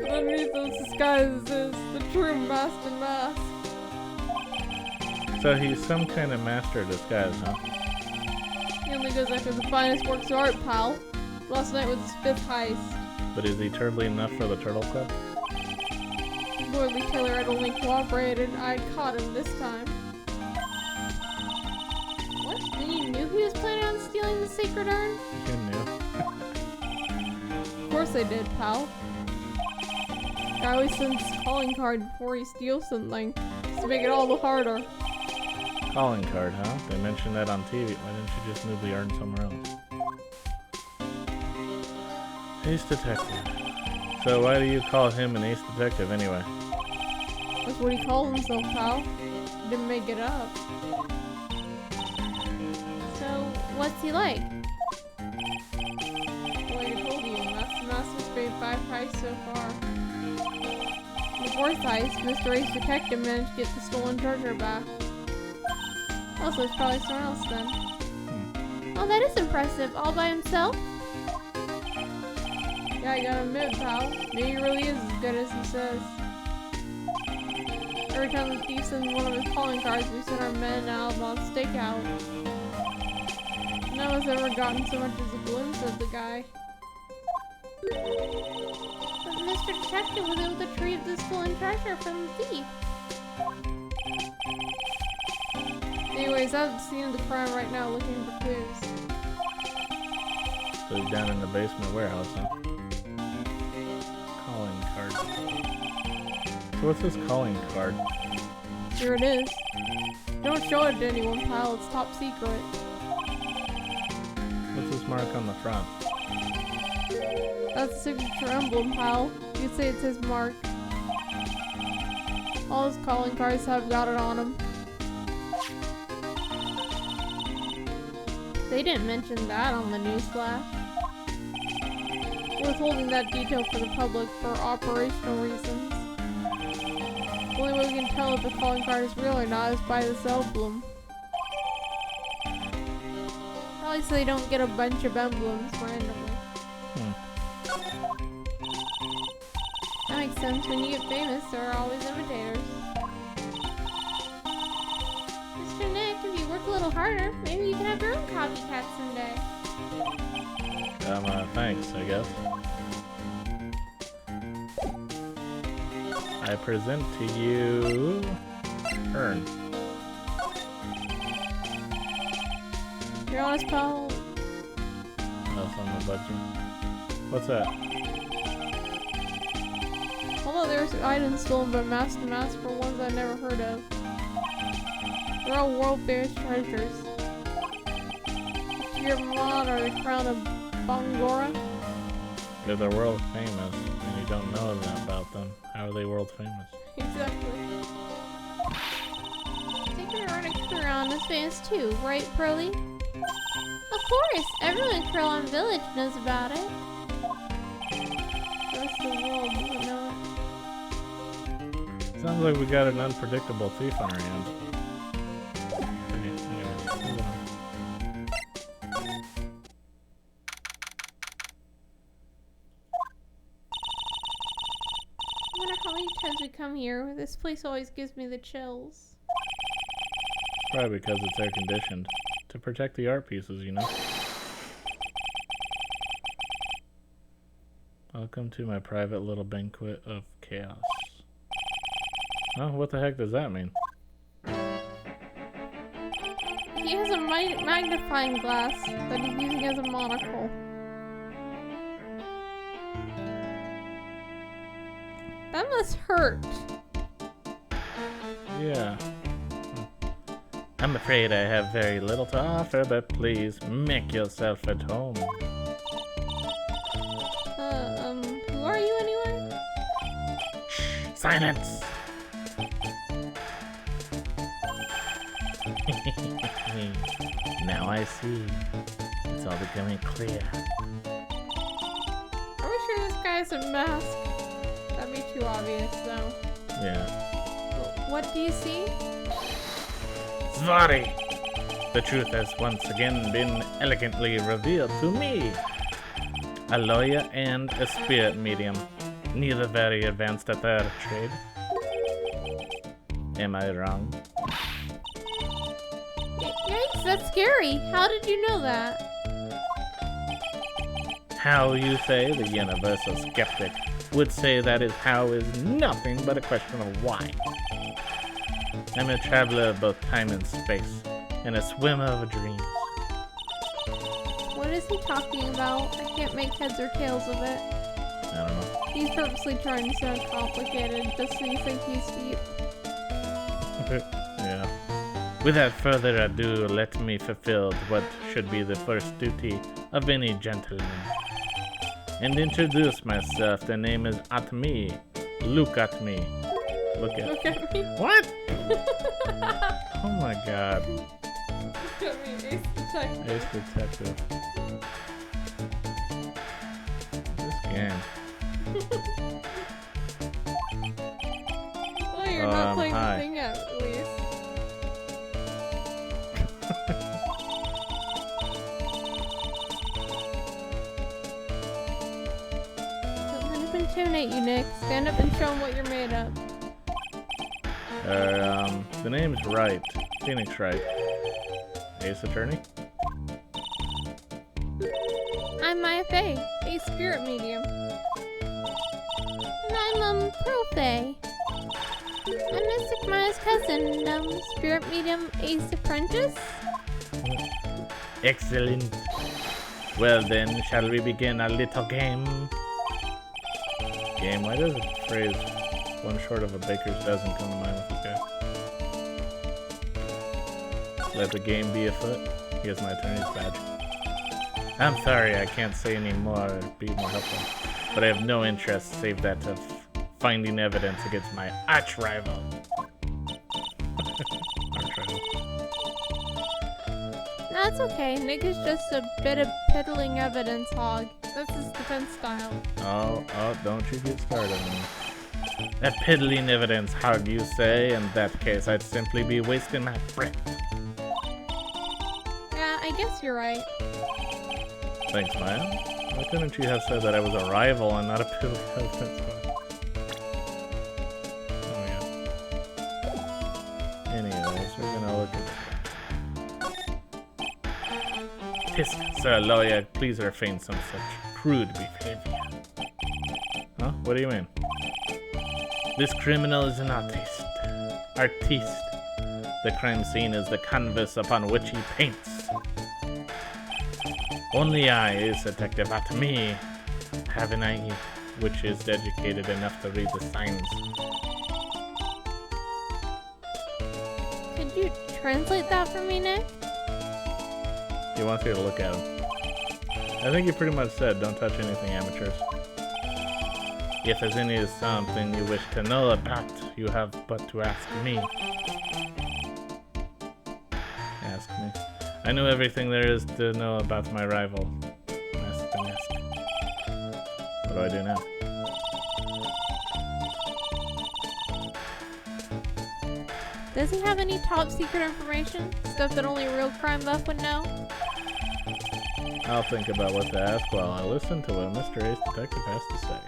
Underneath those disguises is the true Master Mask. So he's some kind of master of disguise, huh? He only goes after the finest works of art, pal. Last night was his 5th heist. But is he turtly enough for the Turtle Club? Lordly Taylor had only cooperated, and I'd caught him this time. What? Then you knew he was planning on stealing the sacred urn? You knew. Of course I did, pal. Guy always sends his calling card before he steals something, just to make it all the harder. Calling card, huh? They mentioned that on TV. Why didn't you just move the urn somewhere else? Ace Detective. So why do you call him an Ace Detective anyway? That's what he calls himself, pal. He didn't make it up. So, what's he like? Well, I told you, Master Master's made 5 heists so far. In the 4th heist, Mr. Ace Detective managed to get the stolen treasure back. Also, it's probably someone else then. Oh, that is impressive. All by himself? Yeah, I gotta admit, pal. Maybe he really is as good as he says. Every time the thief sends one of his calling cards, we send our men out on stakeout. None of us ever gotten so much as a glimpse of the guy. But Mr. Detective was able to retrieve the stolen treasure from the thief. Anyways, I'm at the scene of the crime right now looking for clues. So he's down in the basement warehouse, huh? Calling card. So what's this calling card? Here it is. Don't show it to anyone, pal. It's top secret. What's this mark on the front? That's the signature emblem, pal. You could say it's his mark. All his calling cards have got it on them. They didn't mention that on the news flash. We're withholding that detail for the public for operational reasons. The only way we can tell if the calling card is real or not is by this emblem. Probably so they don't get a bunch of emblems randomly. sense. When you get famous, there are always imitators. Mr. Nick, if you work a little harder, maybe you can have your own copycat someday. Thanks, I guess. I present to you... Earn. Your honest pal. That's on the budget. What's that? Although there's items stolen by Master Mask for ones I never heard of. They're all world-famous treasures. Your mod or the crown of Bangora? If they're world famous and you don't know about them, how are they world famous? Exactly. Sacred Arctic Huron is famous too, right, Pearly? Of course! Everyone in Curlon Village knows about it. The rest of the world doesn't know it. Sounds like we got an unpredictable thief on our hands. Anyways, moving on. I wonder how many times we come here. This place always gives me the chills. Probably because it's air conditioned. To protect the art pieces, you know? Welcome to my private little banquet of chaos. Oh, what the heck does that mean? He has a magnifying glass that he's using as a monocle. That must hurt. Yeah. I'm afraid I have very little to offer, but please make yourself at home. Who are you anyway? Shh! Silence! Now I see. It's all becoming clear. Are we sure this guy has a mask? That'd be too obvious, though. Yeah. What do you see? Zvari! The truth has once again been elegantly revealed to me. A lawyer and a spirit medium. Neither very advanced at their trade. Am I wrong? Yikes, that's scary. How did you know that? How you say the universal skeptic would say that his how is nothing but a question of why. I'm a traveler of both time and space, and a swimmer of dreams. What is he talking about? I can't make heads or tails of it. I don't know. He's purposely trying to sound complicated just so you think he's deep. Yeah. Without further ado, let me fulfill what should be the first duty of any gentleman. And introduce myself. The name is Atmi. Look at me. Look at me. What? Oh my god. Look at me, Ace Detective. Ace Detective. This game. Oh, you're not playing hi. the thing yet, at least. Don't let him intimidate you, Nick. Stand up and show him what you're made of. The name's Wright. Phoenix Wright. Ace Attorney? I'm Maya Faye, A spirit medium. and I'm, Pro-Faye. I'm Mystic Maya's cousin, spirit medium Ace Apprentice. Excellent. Well then, shall we begin a little game? Game? Why does the phrase one short of a baker's dozen come to mind with this guy? Let the game be afoot. He has my attorney's badge. I'm sorry, I can't say any more or be more helpful, but I have no interest save that of finding evidence against my arch rival. Arch rival. That's okay. Nick is just a bit of piddling evidence hog. That's his defense style. Oh, don't you get started on me. A piddling evidence hog, you say? In that case, I'd simply be wasting my breath. Yeah, I guess you're right. Thanks, Maya. Why couldn't you have said that I was a rival and not a piddling evidence hog? Tisk, sir lawyer, please refrain some such crude behavior. Huh? What do you mean? This criminal is an artiste. Artiste. The crime scene is the canvas upon which he paints. Only I is detective at me, have an eye which is educated enough to read the signs. Could you translate that for me, Nick? He wants you to look at him. I think you pretty much said, don't touch anything, amateurs. If there's any something you wish to know about, you have but to ask me. Ask me. I know everything there is to know about my rival. What do I do now? Does he have any top secret information? Stuff that only a real crime buff would know? I'll think about what to ask while I listen to what Mr. Ace Detective has to say.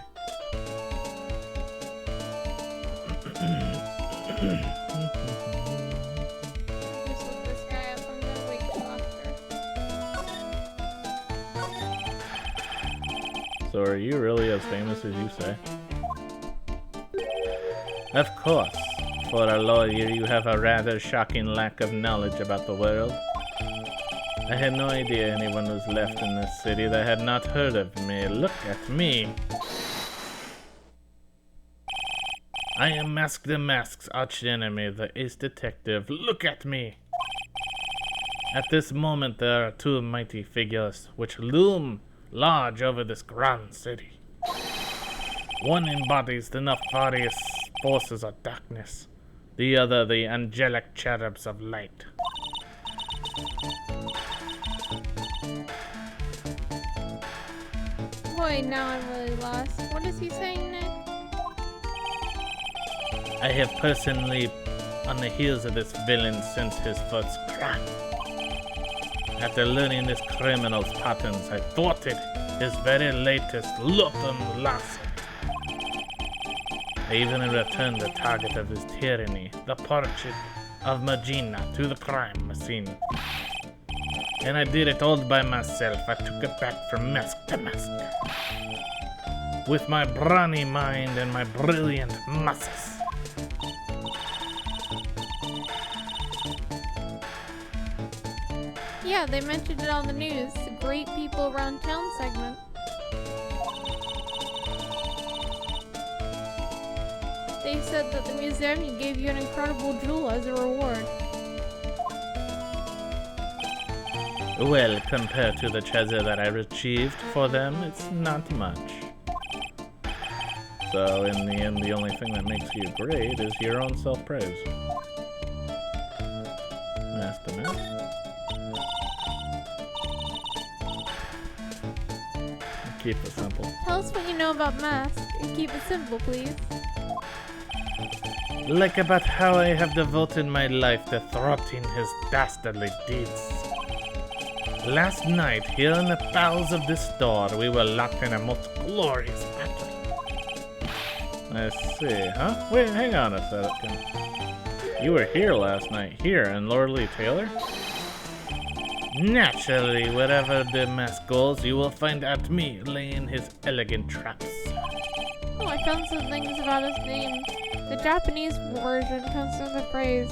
Just look this guy up. I'm gonna wait till after. So are you really as famous as you say? Of course. For a lawyer, you have a rather shocking lack of knowledge about the world. I had no idea anyone was left in this city that had not heard of me. Look at me. I am Mask the Mask's arch enemy, the Ace Detective. Look at me. At this moment, there are two mighty figures which loom large over this grand city. One embodies the nefarious forces of darkness, the other the angelic cherubs of light. Boy, now I'm really lost. What is he saying, Nick? I have personally on the heels of this villain since his first crime. After learning this criminal's patterns, I thwarted his very latest Lotham Lassie. I even returned the target of his tyranny, the portrait of Magina, to the crime scene. And I did it all by myself. I took it back from mask to mask. With my brawny mind and my brilliant muscles. Yeah, they mentioned it on the news. The Great People Around Town segment. They said that the museum gave you an incredible jewel as a reward. Well, compared to the treasure that I retrieved for them, it's not much. So, in the end, the only thing that makes you great is your own self-praise. Master Mask. Keep it simple. Tell us what you know about Mask, and keep it simple, please. Like about how I have devoted my life to thwarting his dastardly deeds. Last night, here in the bowels of this store, we were locked in a most glorious battle. I see, huh? Wait, hang on a second. You were here last night, here in Lordly Taylor? Naturally, wherever the mask goes, you will find out me laying his elegant traps. Oh, I found some things about his name. The Japanese version comes from the phrase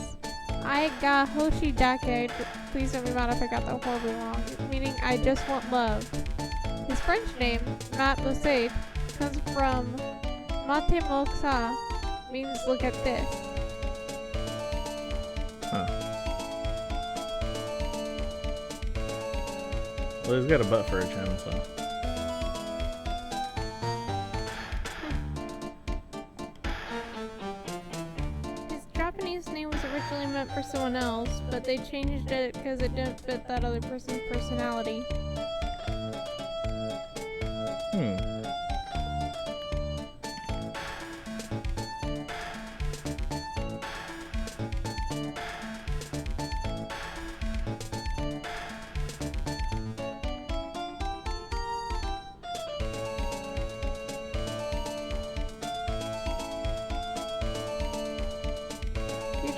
"I ga hoshidake." Please don't be mad if I got that horribly wrong. Meaning "I just want love." His French name, Mat Mosade, comes from "Mate Moksa," means "look at this." Huh. Well, he's got a butt for a chin, so. Japanese name was originally meant for someone else, but they changed it because it didn't fit that other person's personality.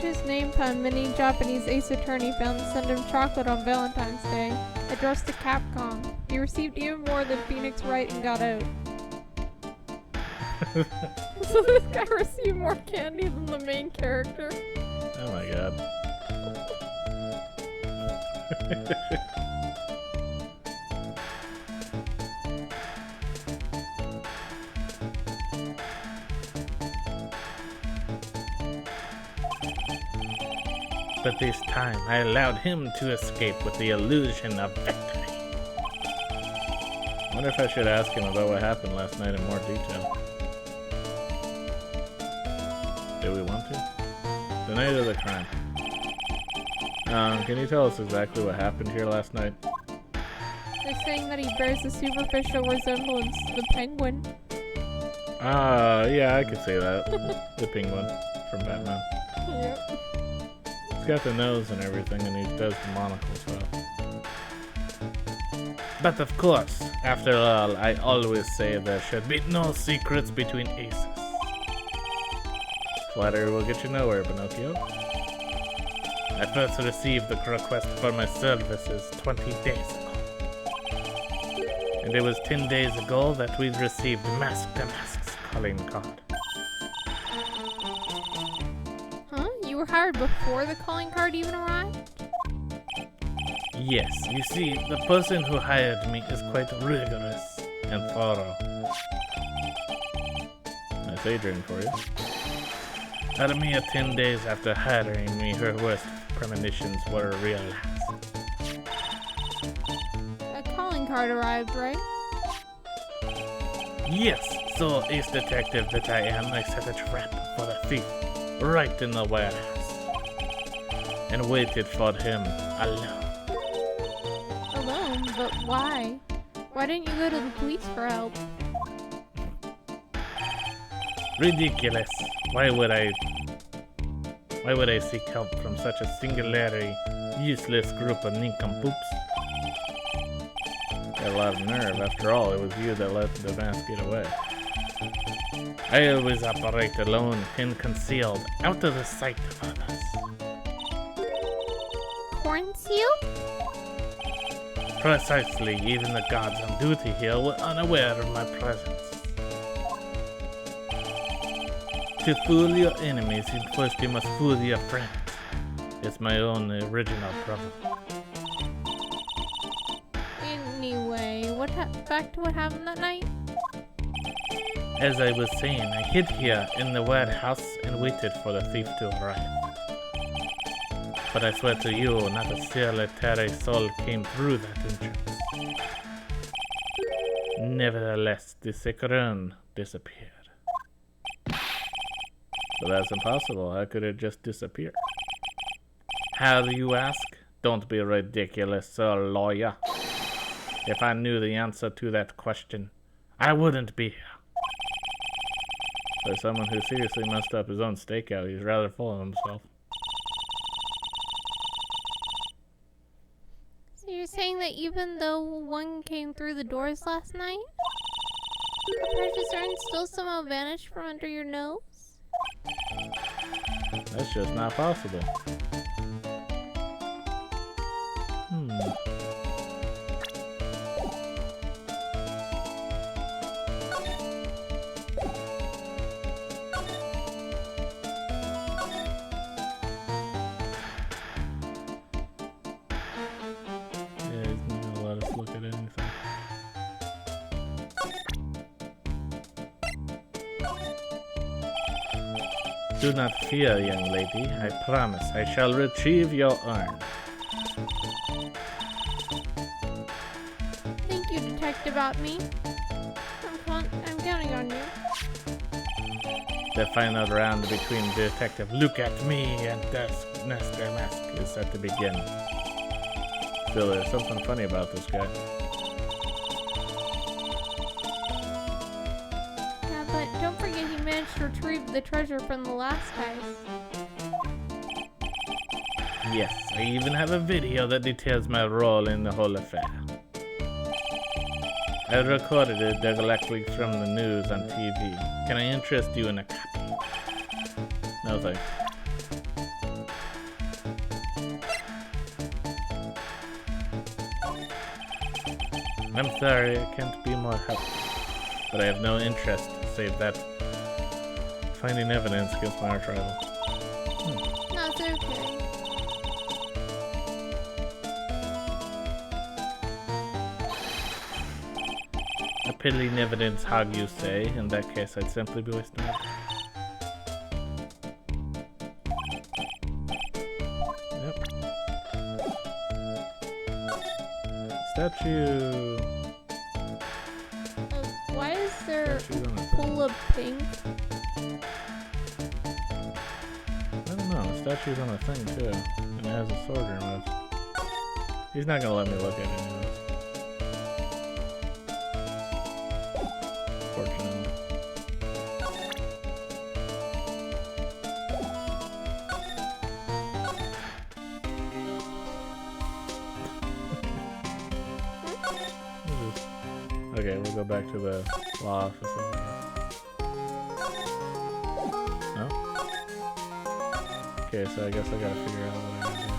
malicious name pun many Japanese ace attorney found to send him chocolate on Valentine's Day, addressed to Capcom. He received even more than Phoenix Wright and got out. So this guy received more candy than the main character. Oh my god. But this time, I allowed him to escape with the illusion of victory. I wonder if I should ask him about what happened last night in more detail. Do we want to? The night of the crime. Can you tell us exactly what happened here last night? They're saying that he bears a superficial resemblance to the penguin. Yeah, I could say that. The penguin from Batman. Yep. He's got the nose and everything, and he does the monocle stuff. But of course, after all, I always say there should be no secrets between aces. Flattery will get you nowhere, Pinocchio. I first received the request for my services 20 days ago. And it was 10 days ago that we received Mask to Mask's calling card. Huh? You were hired before the calling card even arrived? Yes, you see, the person who hired me is quite rigorous and thorough. That's Adrian for you. At a mere 10 days after hiring me, her worst premonitions were realized. A calling card arrived, right? Yes, so ace detective that I am, I set a trap for the thief right in the warehouse and waited for him alone. Alone? But why? Why didn't you go to the police for help? Ridiculous. Why would I seek help from such a singularly useless group of nincompoops? Got a lot of nerve. After all, it was you that let the mask get away. I always operate alone and concealed, out of the sight of others. Cornseal? Precisely, even the guards on duty here were unaware of my presence. To fool your enemies, first you must fool your friends. It's my own original problem. Anyway, back to what happened that night? As I was saying, I hid here in the warehouse and waited for the thief to arrive. But I swear to you, not a solitary soul came through that entrance. Nevertheless, the Securon disappeared. But that's impossible. How could it just disappear? How do you ask? Don't be ridiculous, sir lawyer. If I knew the answer to that question, I wouldn't be here. For someone who seriously messed up his own stakeout, he's rather full of himself. So you're saying that even though one came through the doors last night, the precious urn still somehow vanished from under your nose? That's just not possible. Yeah, he's not gonna let us look at anything. Do not fear, young lady. I promise I shall retrieve your urn. Thank you, Detective Otme. I'm counting on you. The final round between Detective Look at Me and Master Mask is set to begin. Still, there's something funny about this guy. Yeah, but don't forget he managed to retrieve the treasure from the last heist. Yes, I even have a video that details my role in the whole affair. I recorded it directly from the news on TV. Can I interest you in a copy? No thanks. I'm sorry, I can't be more helpful. But I have no interest save that finding evidence against my arch rival. No, it's okay. Appealing evidence, how you say? In that case, I'd simply be wasting my time. Yep. Statue. Why is there Statue's on a pool of pink? I don't know. The statue's on a thing too, and it has a sword removed. He's not gonna let me look at any of this. Fortunately. Okay, we'll go back to the law office. No? Okay, so I guess I gotta figure out what I gotta do.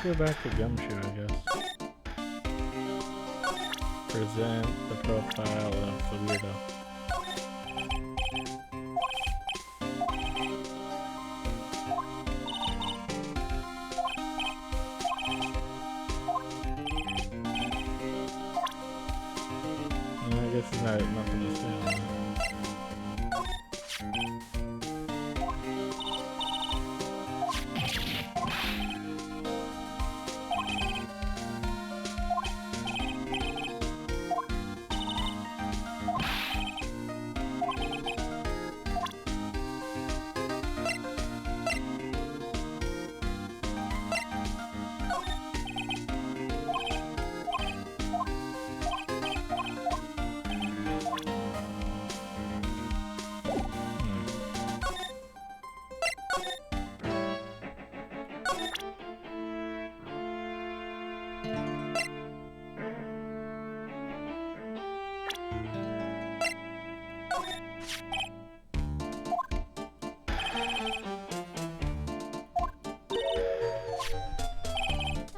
Let's go back to Gumshoe, I guess. Present the profile of the weirdo. I guess there's nothing to say on that.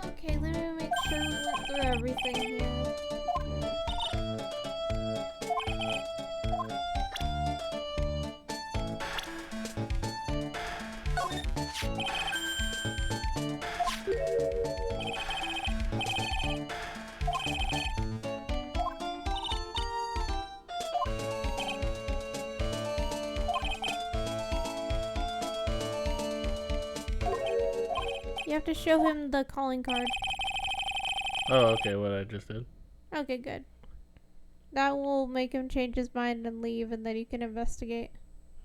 Okay, let me make sure we went through everything here. You have to show him the calling card. Oh, okay, what I just did. Okay, good. That will make him change his mind and leave, and then you can investigate.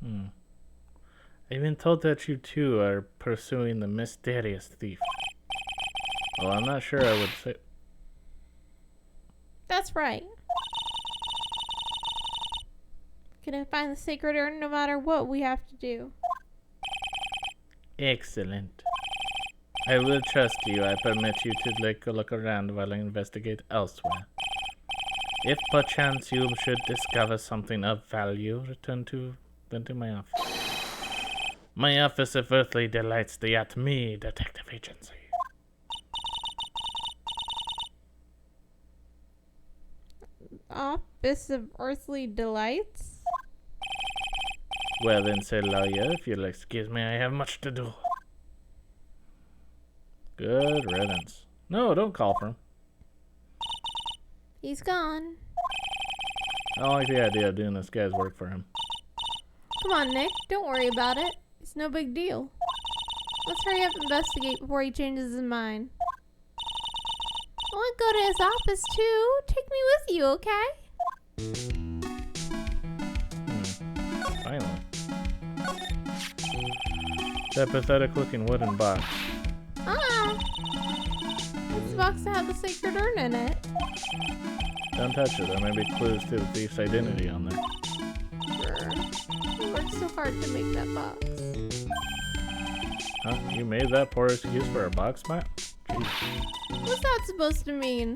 I've been told that you two are pursuing the mysterious thief. Well, I'm not sure I would say... That's right. Gonna find the sacred urn no matter what we have to do. Excellent. I will trust you. I permit you to take a look around while I investigate elsewhere. If perchance you should discover something of value, return to my office. My office of earthly delights, the At Me Detective Agency. Office of Earthly Delights? Well then, said lawyer, if you'll excuse me, I have much to do. Good riddance. No, don't call for him. He's gone. I don't like the idea of doing this guy's work for him. Come on, Nick. Don't worry about it. It's no big deal. Let's hurry up and investigate before he changes his mind. I want to go to his office too. Take me with you, okay? Finally. That pathetic looking wooden box. It's the box that had the sacred urn in it. Don't touch it. There may be clues to the thief's identity on there. You worked so hard to make that box. Huh? You made that poor excuse for a box map? Jeez. What's that supposed to mean?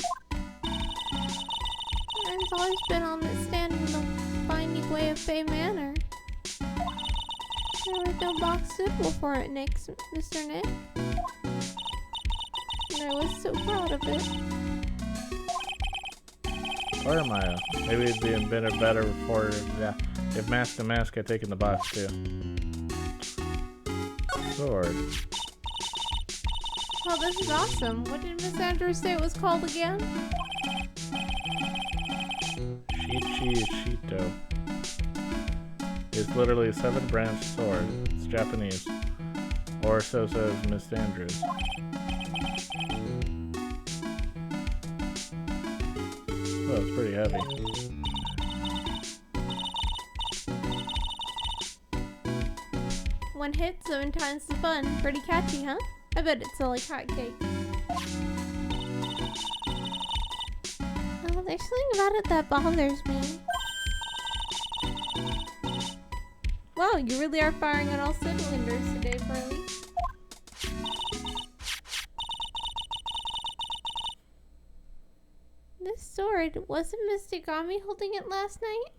Aaron's always been on this stand in the finding way of Bay Manor. There was no box suitable for it, Mr. Nick. And I was so proud of it. Or Maya. Maybe it'd been better for if Mask to Mask had taken the box too. Sword. Oh, this is awesome. What did Miss Andrews say it was called again? Shichi Shito. It's literally a 7-branch sword. It's Japanese. Or so says Miss Andrews. Oh, it's pretty heavy. One hit, 7 times the fun. Pretty catchy, huh? I bet it's like hotcakes. Oh, there's something about it that bothers me. Wow, you really are firing on all cylinders today, Pearly. This sword, wasn't Mr. Gami holding it last night?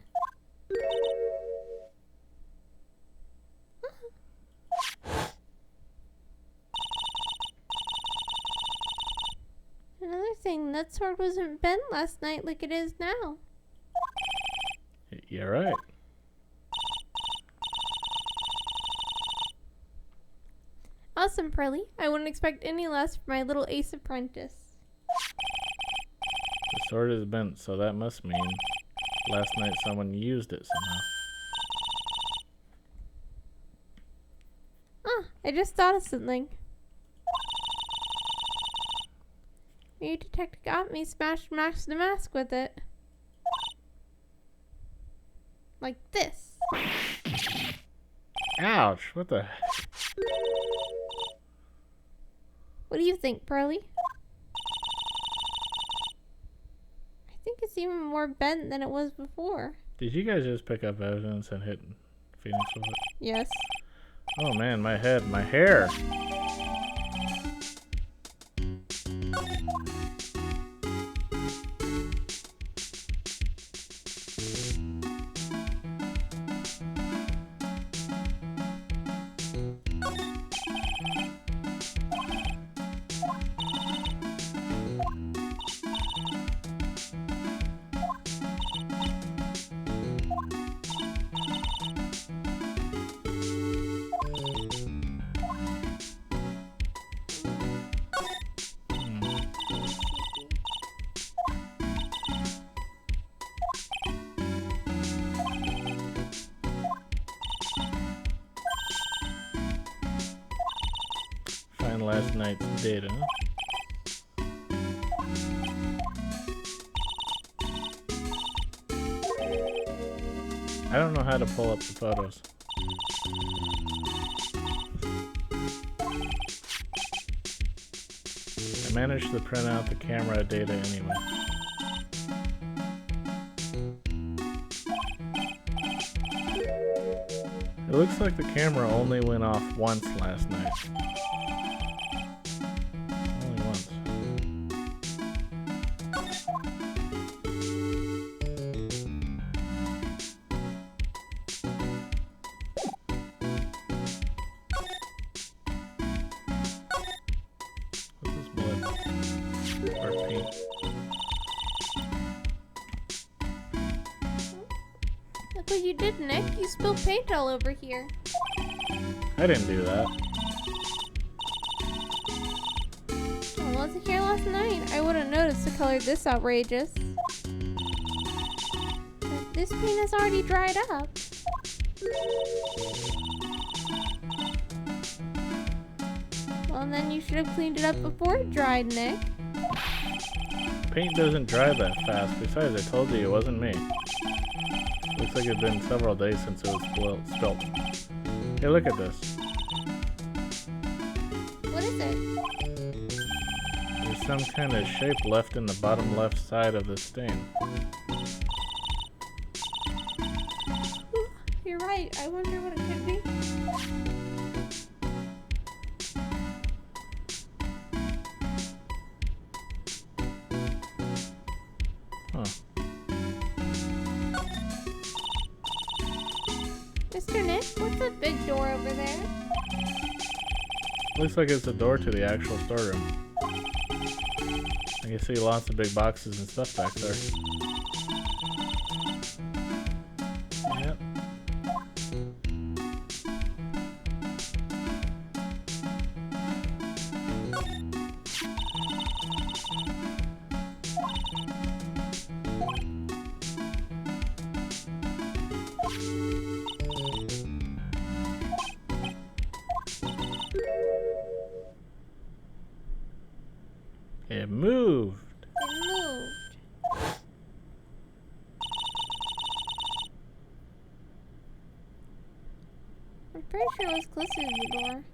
Another thing, that sword wasn't bent last night like it is now. You're right. Awesome, Pearly. I wouldn't expect any less from my little ace apprentice. The sword is bent, so that must mean last night someone used it somehow. I just thought of something. Maybe Detective got me smashed Max the Mask with it. Like this. Ouch! What the? What do you think, Pearly? I think it's even more bent than it was before. Did you guys just pick up evidence and hit Phoenix with it? Yes. Oh man, my head, my hair! Find last night's data. I don't know how to pull up the photos. I managed to print out the camera data anyway. It looks like the camera only went off once last night. Only once. What's this blood? Or paint? Look what you did, Nick. You spilled paint all over here. I didn't do that. I wasn't here last night. I wouldn't notice the color this outrageous. But this paint has already dried up. Well, then you should have cleaned it up before it dried, Nick. Paint doesn't dry that fast. Besides, I told you it wasn't me. Looks like it's been several days since it was spilt. Hey, look at this. What is it? There's some kind of shape left in the bottom left side of the stain. You're right. I wonder what it could be. Huh. Mr. Nick, what's that big door over there? Looks like it's the door to the actual storeroom. I can see lots of big boxes and stuff back there. Yep. It moved. It moved. I'm pretty sure it was closer to the door.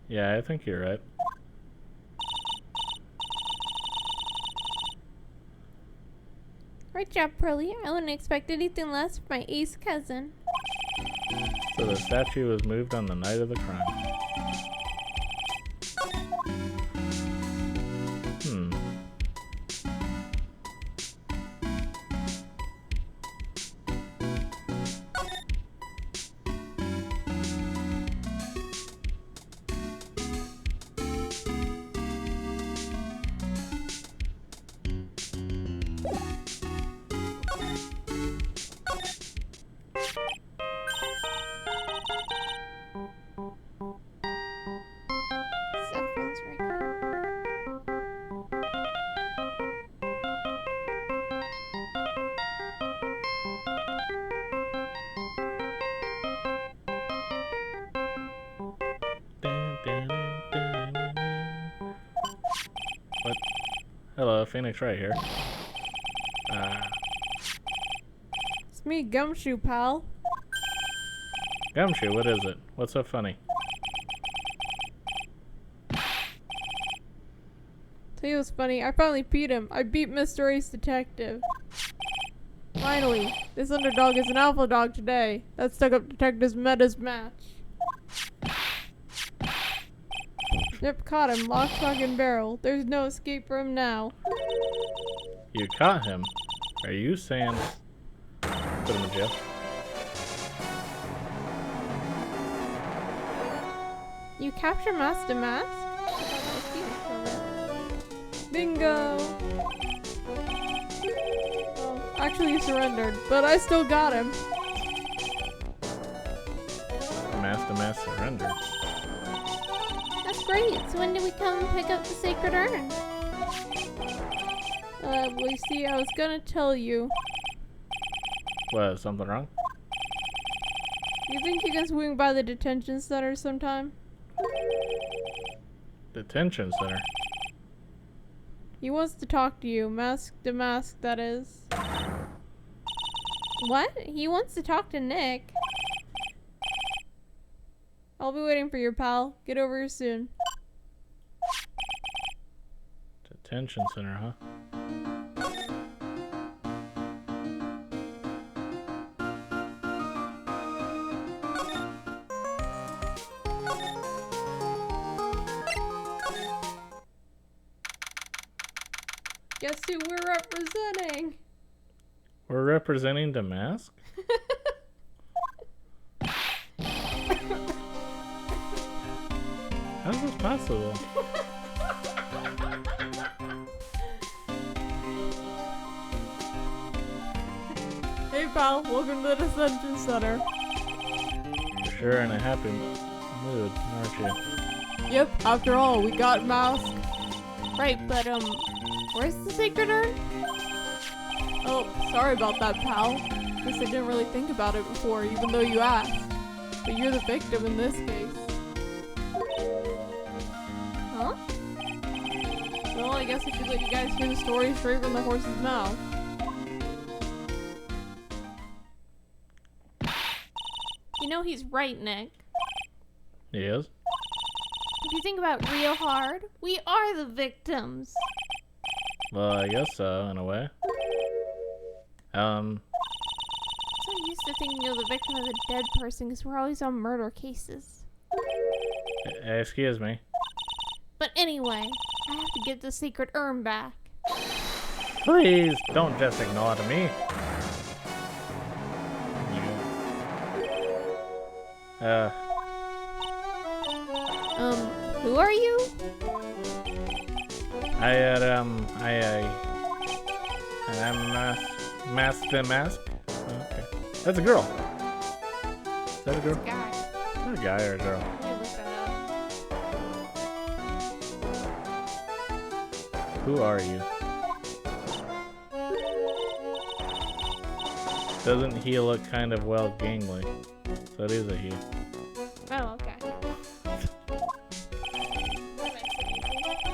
Yeah, I think you're right. Great job, Pearly. I wouldn't expect anything less from my ace cousin. So the statue was moved on the night of the crime. Hmm. Cell phone's right here. What? Hello, Phoenix right here. It's me, Gumshoe, pal. Gumshoe, what is it? What's so funny? Tell you what's funny, I finally beat him. I beat Mr. Ace Detective. Finally, this underdog is an alpha dog today. That stuck-up detective's met his match. Yep, caught him, lock, stock, and barrel. There's no escape for him now. You caught him? Are you saying... Put him in jail? You capture Master Mask? Bingo! Well, actually he surrendered, but I still got him. Master Mask surrendered. That's great. So when do we come and pick up the sacred urn? Well, you see, I was gonna tell you. What, is something wrong? You think you can swing by the detention center sometime? Detention center? He wants to talk to you, mask to mask, that is. What? He wants to talk to Nick. I'll be waiting for you, pal. Get over here soon. Detention center, huh? Guess who we're representing? We're representing the mask? How's this possible? Hey, pal. Welcome to the detention center. You're sure in a happy mood, aren't you? Yep, after all, we got mask. Right, but where's the sacred urn? Oh, sorry about that, pal. Guess I didn't really think about it before, even though you asked. But you're the victim in this case. Huh? Well, I guess I should let you guys hear the story straight from the horse's mouth. You know he's right, Nick. He is? If you think about it real hard, we are the victims. Well, I guess so, in a way. I'm so used to thinking of the victim as a dead person because we're always on murder cases. Excuse me. But anyway, I have to get the secret urn back. Please, don't just ignore me. Who are you? I'm Mask the Mask? Okay. That's a girl. Is that a girl? It's a guy. Is that a guy or a girl? Let me look that up. Who are you? Doesn't he look kind of well gangly? So it is a he. Oh, okay.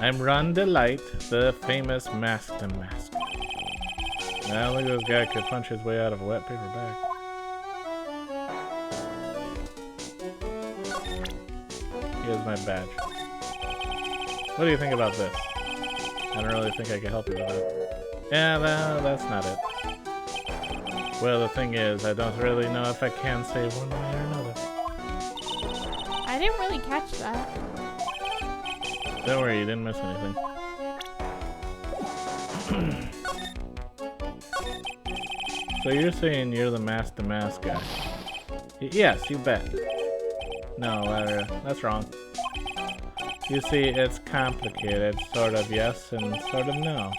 I'm Ron Delight, the famous Mask the Mask. Now look at this guy could punch his way out of a wet paper bag. Here's my badge. What do you think about this? I don't really think I can help you with that. Yeah, no, that's not it. Well, the thing is, I don't really know if I can say one way or another. I didn't really catch that. Don't worry, you didn't miss anything. So you're saying you're the Mask the Mask guy? Yes, you bet. No, that's wrong. You see, it's complicated. Sort of yes and sort of no.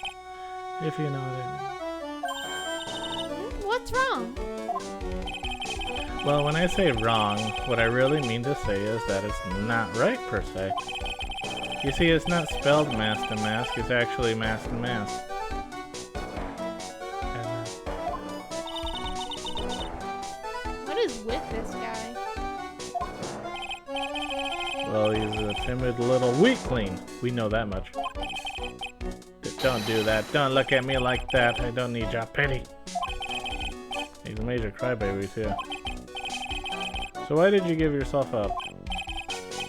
If you know what I mean. What's wrong? Well, when I say wrong, what I really mean to say is that it's not right, per se. You see, it's not spelled Mask to Mask, it's actually Mask to Mask. What is with this guy? Well, he's a timid little weakling. We know that much. Don't do that. Don't look at me like that. I don't need your pity. He's a major crybaby, too. So why did you give yourself up?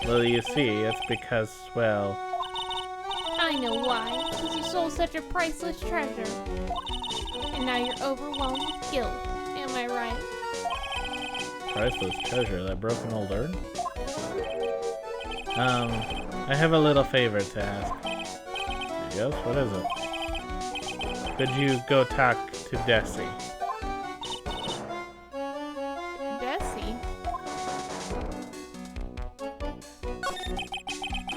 Well, you see, it's because, well... I know why. Because you sold such a priceless treasure. And now you're overwhelmed with guilt. Am I right? Priceless treasure, that broken old urn? I have a little favor to ask. Yes, what is it? Could you go talk to Desi? Bessie?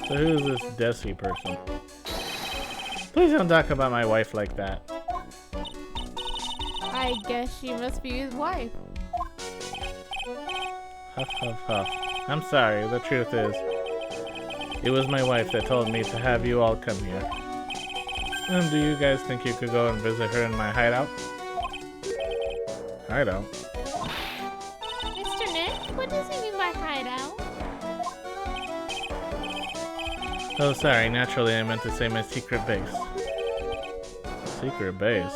So who's this Desi person? Please don't talk about my wife like that. I guess she must be his wife. Huff, huff, huff. I'm sorry, the truth is, it was my wife that told me to have you all come here. Do you guys think you could go and visit her in my hideout? Hideout? Mr. Nick, what does he mean by hideout? Oh, sorry, naturally I meant to say my secret base. Secret base?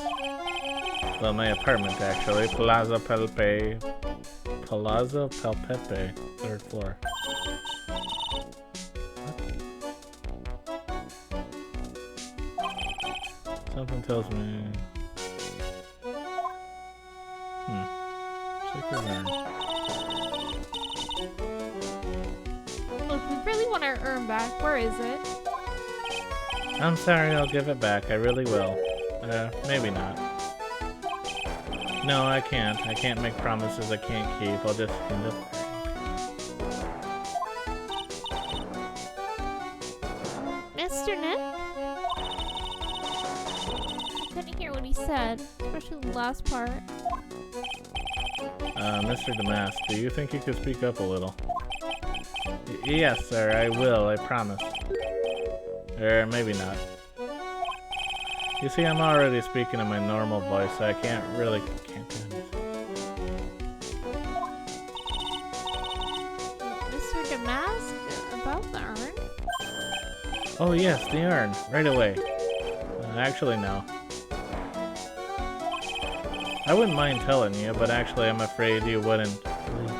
Well, my apartment, actually. Palazzo Palpepe, 3rd floor. Something tells me... Secret urn. Look, we really want our urn back. Where is it? I'm sorry, I'll give it back. I really will. Maybe not. No, I can't. I can't make promises I can't keep. I'll just end up... Mr. Nick? I couldn't hear what he said, especially the last part. Mr. Damask, do you think you could speak up a little? Yes, sir, I will, I promise. Maybe not. You see, I'm already speaking in my normal voice, so I can't do anything. Oh yes, the urn. Right away. Actually, no. I wouldn't mind telling you, but actually I'm afraid you wouldn't believe me.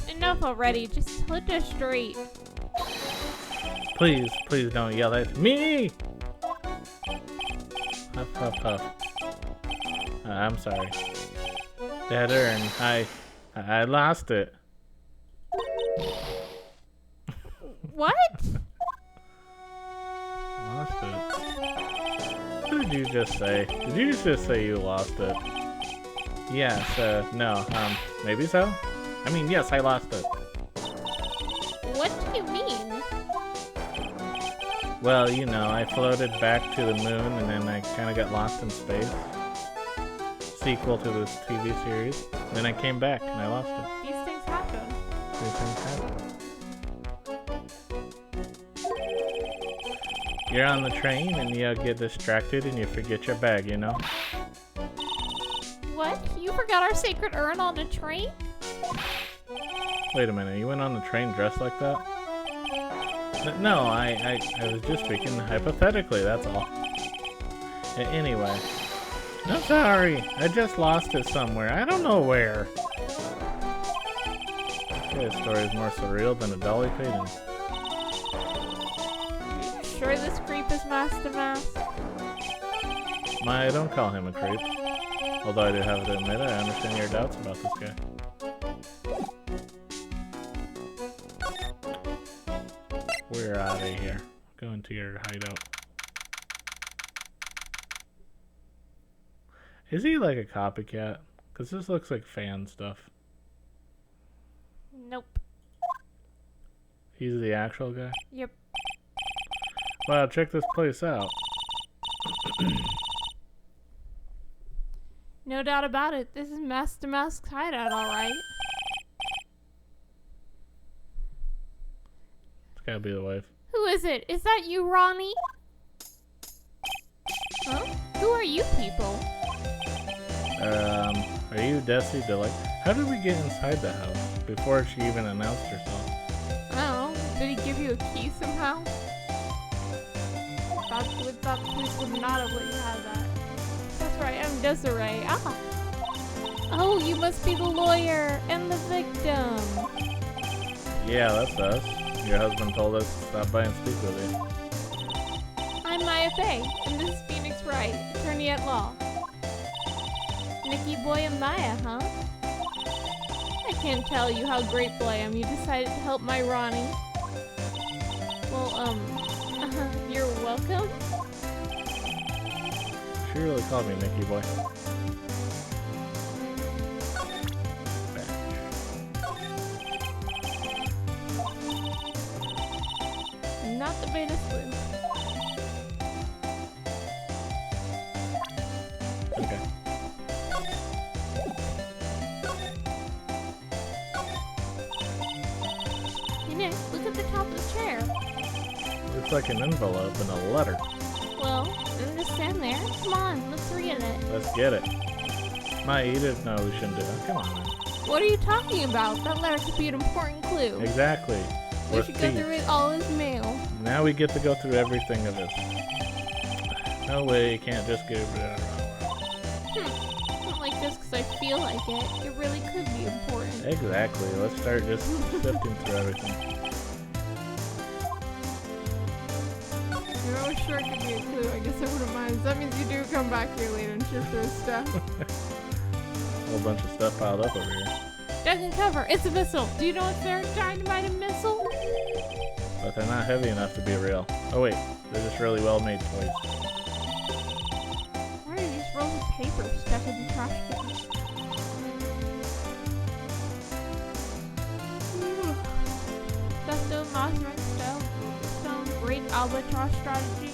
Enough already. Just tell it to us straight. Please, please don't yell at me! Huff, huff, huff. I'm sorry. That urn, I lost it. What? Lost it? What did you just say? Did you just say you lost it? Yes, no, maybe so? I mean, yes, I lost it. What do you mean? Well, you know, I floated back to the moon and then I kind of got lost in space. Sequel to this TV series. Then I came back and I lost it. These things happen. These things happen. You're on the train and you get distracted and you forget your bag, you know? What? You forgot our sacred urn on the train? Wait a minute, you went on the train dressed like that? No, I was just speaking hypothetically, that's all. Anyway. I'm sorry, I just lost it somewhere. I don't know where. This story is more surreal than a Dolly painting. Are you sure this creep is Master Mask? I don't call him a creep. Although I do have to admit, I understand your doubts about this guy. We're out of here. Go into your hideout. Is he like a copycat? Because this looks like fan stuff. Nope. He's the actual guy? Yep. Wow, check this place out. No doubt about it. This is Master Mask's hideout, alright. It's gotta be the wife. Who is it? Is that you, Ronnie? Huh? Who are you people? Are you Desi Delight? How did we get inside the house before she even announced herself? I don't know. Did he give you a key somehow? That police would not have let you have that. That's right, I'm Desiree. Ah! Oh, you must be the lawyer and the victim. Yeah, that's us. Your husband told us to stop by and speak with you. I'm Maya Fey, and this is Phoenix Wright, attorney at law. Nikki Boy and Maya, huh? I can't tell you how grateful I am you decided to help my Ronnie. Well, you're welcome? She really called me Nicky Boy. Not the beta spoon. Okay. Hey Nick, look at the top of the chair. Looks like an envelope and a letter. Well, then just stand there. Come on, let's read it. Let's get it. My Edith, no, we shouldn't do that. Come on, man. What are you talking about? That letter could be an important clue. Exactly. We We're should go thieves. through it all as mail. Now we get to go through everything of it. No way, you can't just give it around. Not like this because I feel like it. It really could be important. Exactly. Let's start just sifting through everything. You're always sure it could be a clue. I guess I wouldn't mind. That means you do come back here later and shift through stuff. A whole bunch of stuff piled up over here. Duck and cover. It's a missile. Do you know if they're dynamite missile? But they're not heavy enough to be real. Oh wait, they're just really well made toys. Why are these rolls of paper stuck in the trash can? Dustin Maserang Stone, Great Albatross Strategy.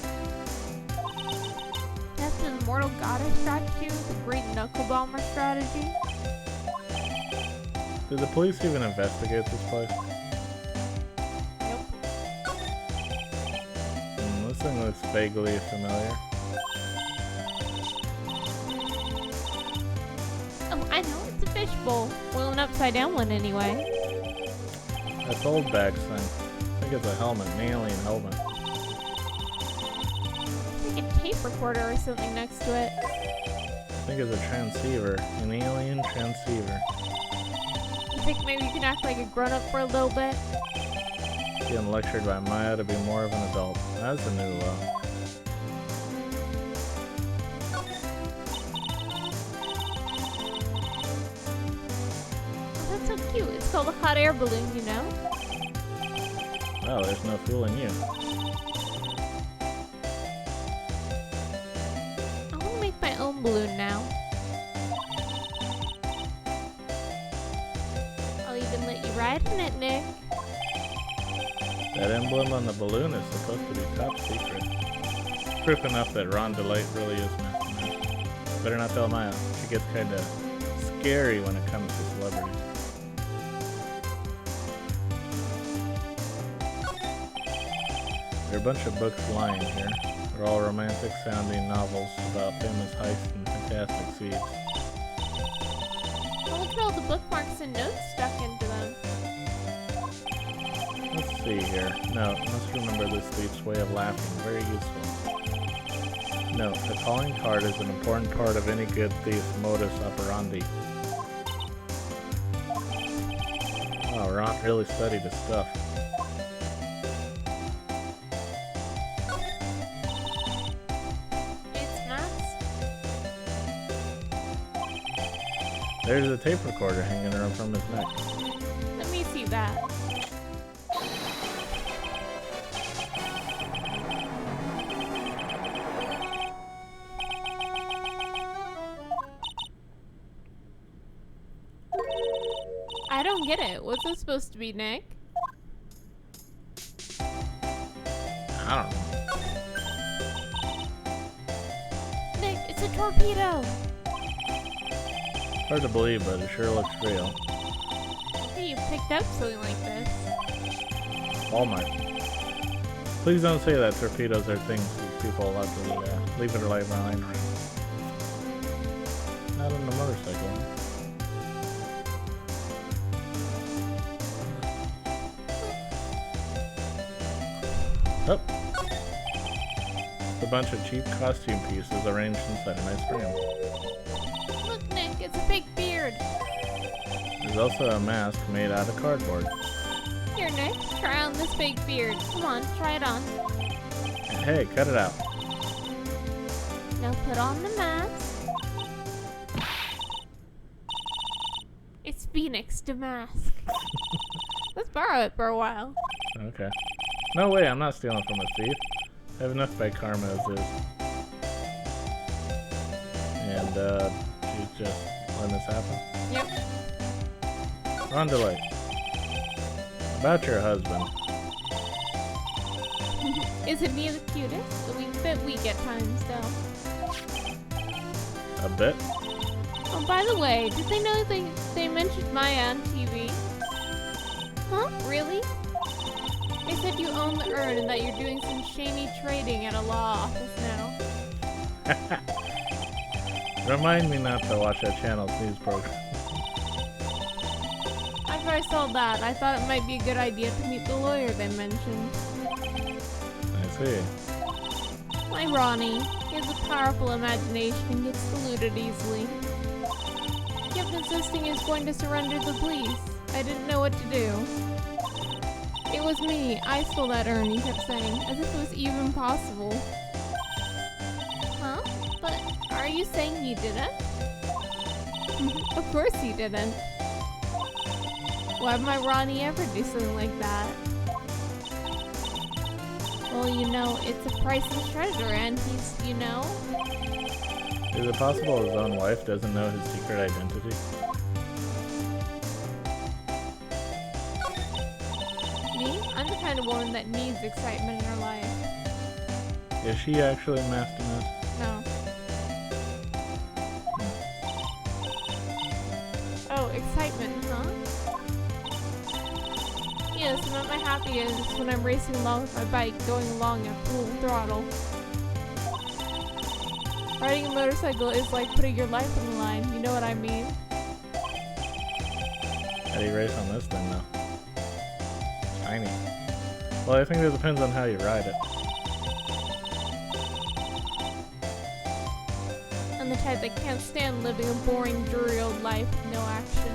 That's the Mortal Goddess Strategy, the Great Knuckle Bomber Strategy. Did the police even investigate this place? Nope. This thing looks vaguely familiar. Oh, I know. It's a a fishbowl. Well, an upside down one anyway. That's old Back's thing. I think it's a helmet, an alien helmet. Like a tape recorder or something next to it. I think it's a transceiver, an alien transceiver. You think maybe you can act like a grown-up for a little bit? Being lectured by Maya to be more of an adult. That's a new low. Oh, that's so cute. It's called a hot air balloon, you know? Oh, there's no fooling you. I want to make my own balloon now. I'll even let you ride in it, Nick. That emblem on the balloon is supposed to be top secret. Proof enough that Ron Delight really is mastermind. Better not tell Maya. She gets kinda scary when it comes to celebrities. There are a bunch of books lying here. They're all romantic sounding novels about famous heists and fantastic seeds. Oh, look at all the bookmarks and notes stuck into them. Let's see here. No, must remember this thief's way of laughing. Very useful. No, the calling card is an important part of any good thief's modus operandi. Oh, Ron really studied his stuff. It's Max. There's a tape recorder hanging around from his neck. Let me see that. I don't get it. What's this supposed to be, Nick? I don't know. Nick, it's a torpedo! Hard to believe, but it sure looks real. Hey, you picked up something like this. Walmart. Please don't say that torpedoes are things that people love to leave their life behind. Not on a motorcycle. Oh. It's a bunch of cheap costume pieces arranged inside a nice frame. Look, Nick, it's a fake beard. There's also a mask made out of cardboard. Here, Nick, try on this fake beard. Come on, try it on. Hey, cut it out. Now put on the mask. It's Phoenix Damask. Let's borrow it for a while. Okay. No way, I'm not stealing from a thief. I have enough by karma as is. And, she's just letting this happen. Yep. Ron Delight. About your husband. Isn't he the cutest? We bet we get times though. A bit? Oh, by the way, did they know they mentioned Maya on TV? Huh? Really? They said you own the urn and that you're doing some shady trading at a law office now. Remind me not to watch that channel's news program. After I saw that, I thought it might be a good idea to meet the lawyer they mentioned. I see. My Ronnie. He has a powerful imagination and gets deluded easily. He kept insisting he was going to surrender the police. I didn't know what to do. It was me. I stole that urn, he kept saying, as if it was even possible. Huh? But are you saying he didn't? Of course he didn't. Why would my Ronnie ever do something like that? Well, you know, it's a priceless treasure and he's, you know... Is it possible his own wife doesn't know his secret identity? Me? I'm the kind of woman that needs excitement in her life. Is she actually mastermind? No. Oh, excitement, huh? Yes, I'm at my happiest when I'm racing along with my bike, going along at full throttle. Riding a motorcycle is like putting your life on the line, you know what I mean? How do you race on this thing though? Tiny. Well, I think it depends on how you ride it. I'm the type that can't stand living a boring, dreary old life with no action.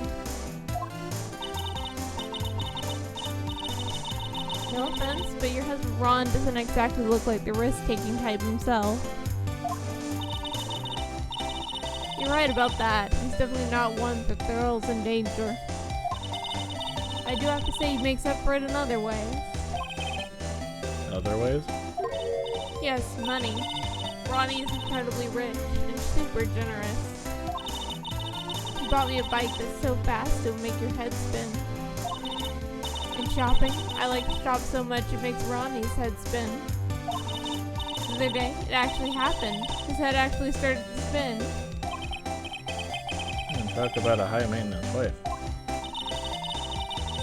No offense, but your husband Ron doesn't exactly look like the risk-taking type himself. You're right about that. He's definitely not one for thrills and danger. I do have to say he makes up for it in other ways. Other ways? Yes, money. Ronnie is incredibly rich and super generous. He bought me a bike that's so fast it'll make your head spin. And shopping, I like to shop so much it makes Ronnie's head spin. The other day, it actually happened. His head actually started to spin. And talk about a high maintenance wife.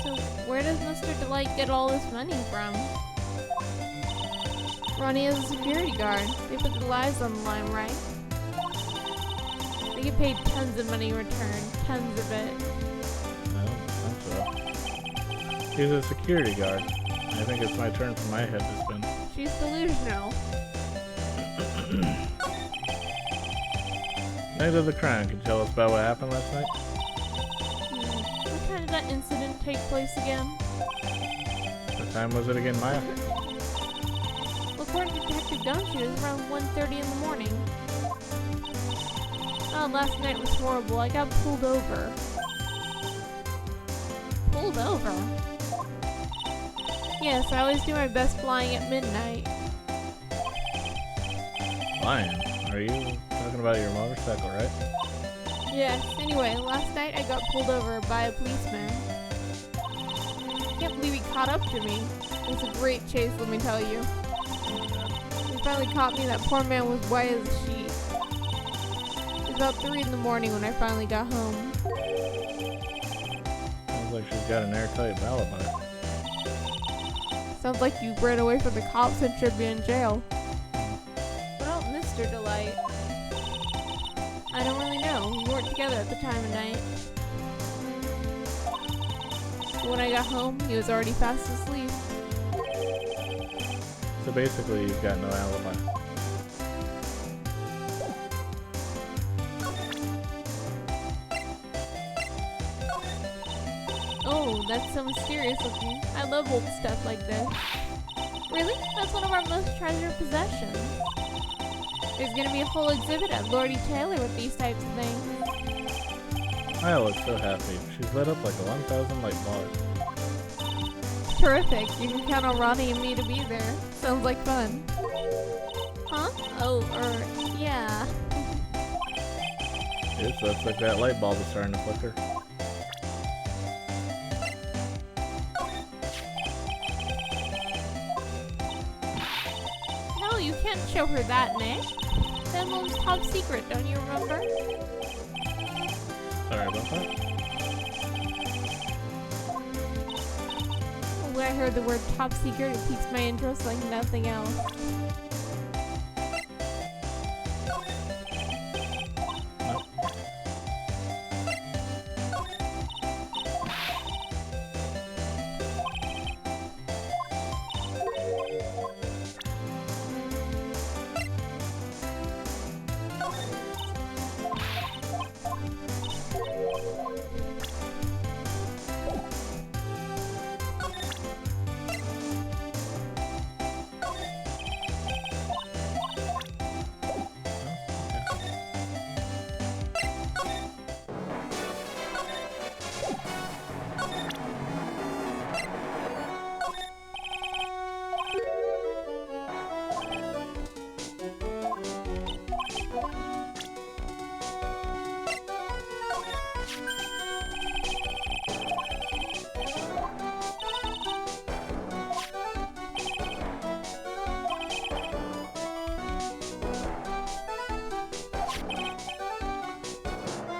So, where does Mr. Delight get all this money from? Ronnie is a security guard. They put their lives on the line, right? They get paid tons of money in return. Tons of it. I don't think so. He's a security guard. I think it's my turn for my head to spin. She's delusional. Night of the crime. Can you tell us about what happened last night? What time did that incident take place again? What time was it again, Maya? Well, according to Detective Gumshoe, it was around 1:30 in the morning. Oh, last night was horrible. I got pulled over. Pulled over? Yes, I always do my best flying at midnight. Flying? Are you talking about your motorcycle, right? Yes, anyway, last night I got pulled over by a policeman. I can't believe he caught up to me. It was a great chase, let me tell you. He finally caught me. That poor man was white as a sheet. It was about 3 in the morning when I finally got home. Sounds like she's got an airtight alibi. Sounds like you ran away from the cops and should be in jail. What about Mr. Delight? I don't really know. We weren't together at the time of night. But when I got home, he was already fast asleep. So basically, you've got no alibi. Oh, that's so mysterious looking. I love old stuff like this. Really? That's one of our most treasured possessions. There's gonna be a whole exhibit at Lordy Taylor with these types of things. Maya looks so happy. She's lit up like a 1,000 light bulb. Terrific. You can count on Ronnie and me to be there. Sounds like fun. Huh? Oh, yeah. Oops, looks like that light bulb is starting to flicker. Hell, you can't show her that, Nick. That mom's top secret, don't you remember? Sorry about that. When I heard the word top secret, it piques my interest like nothing else.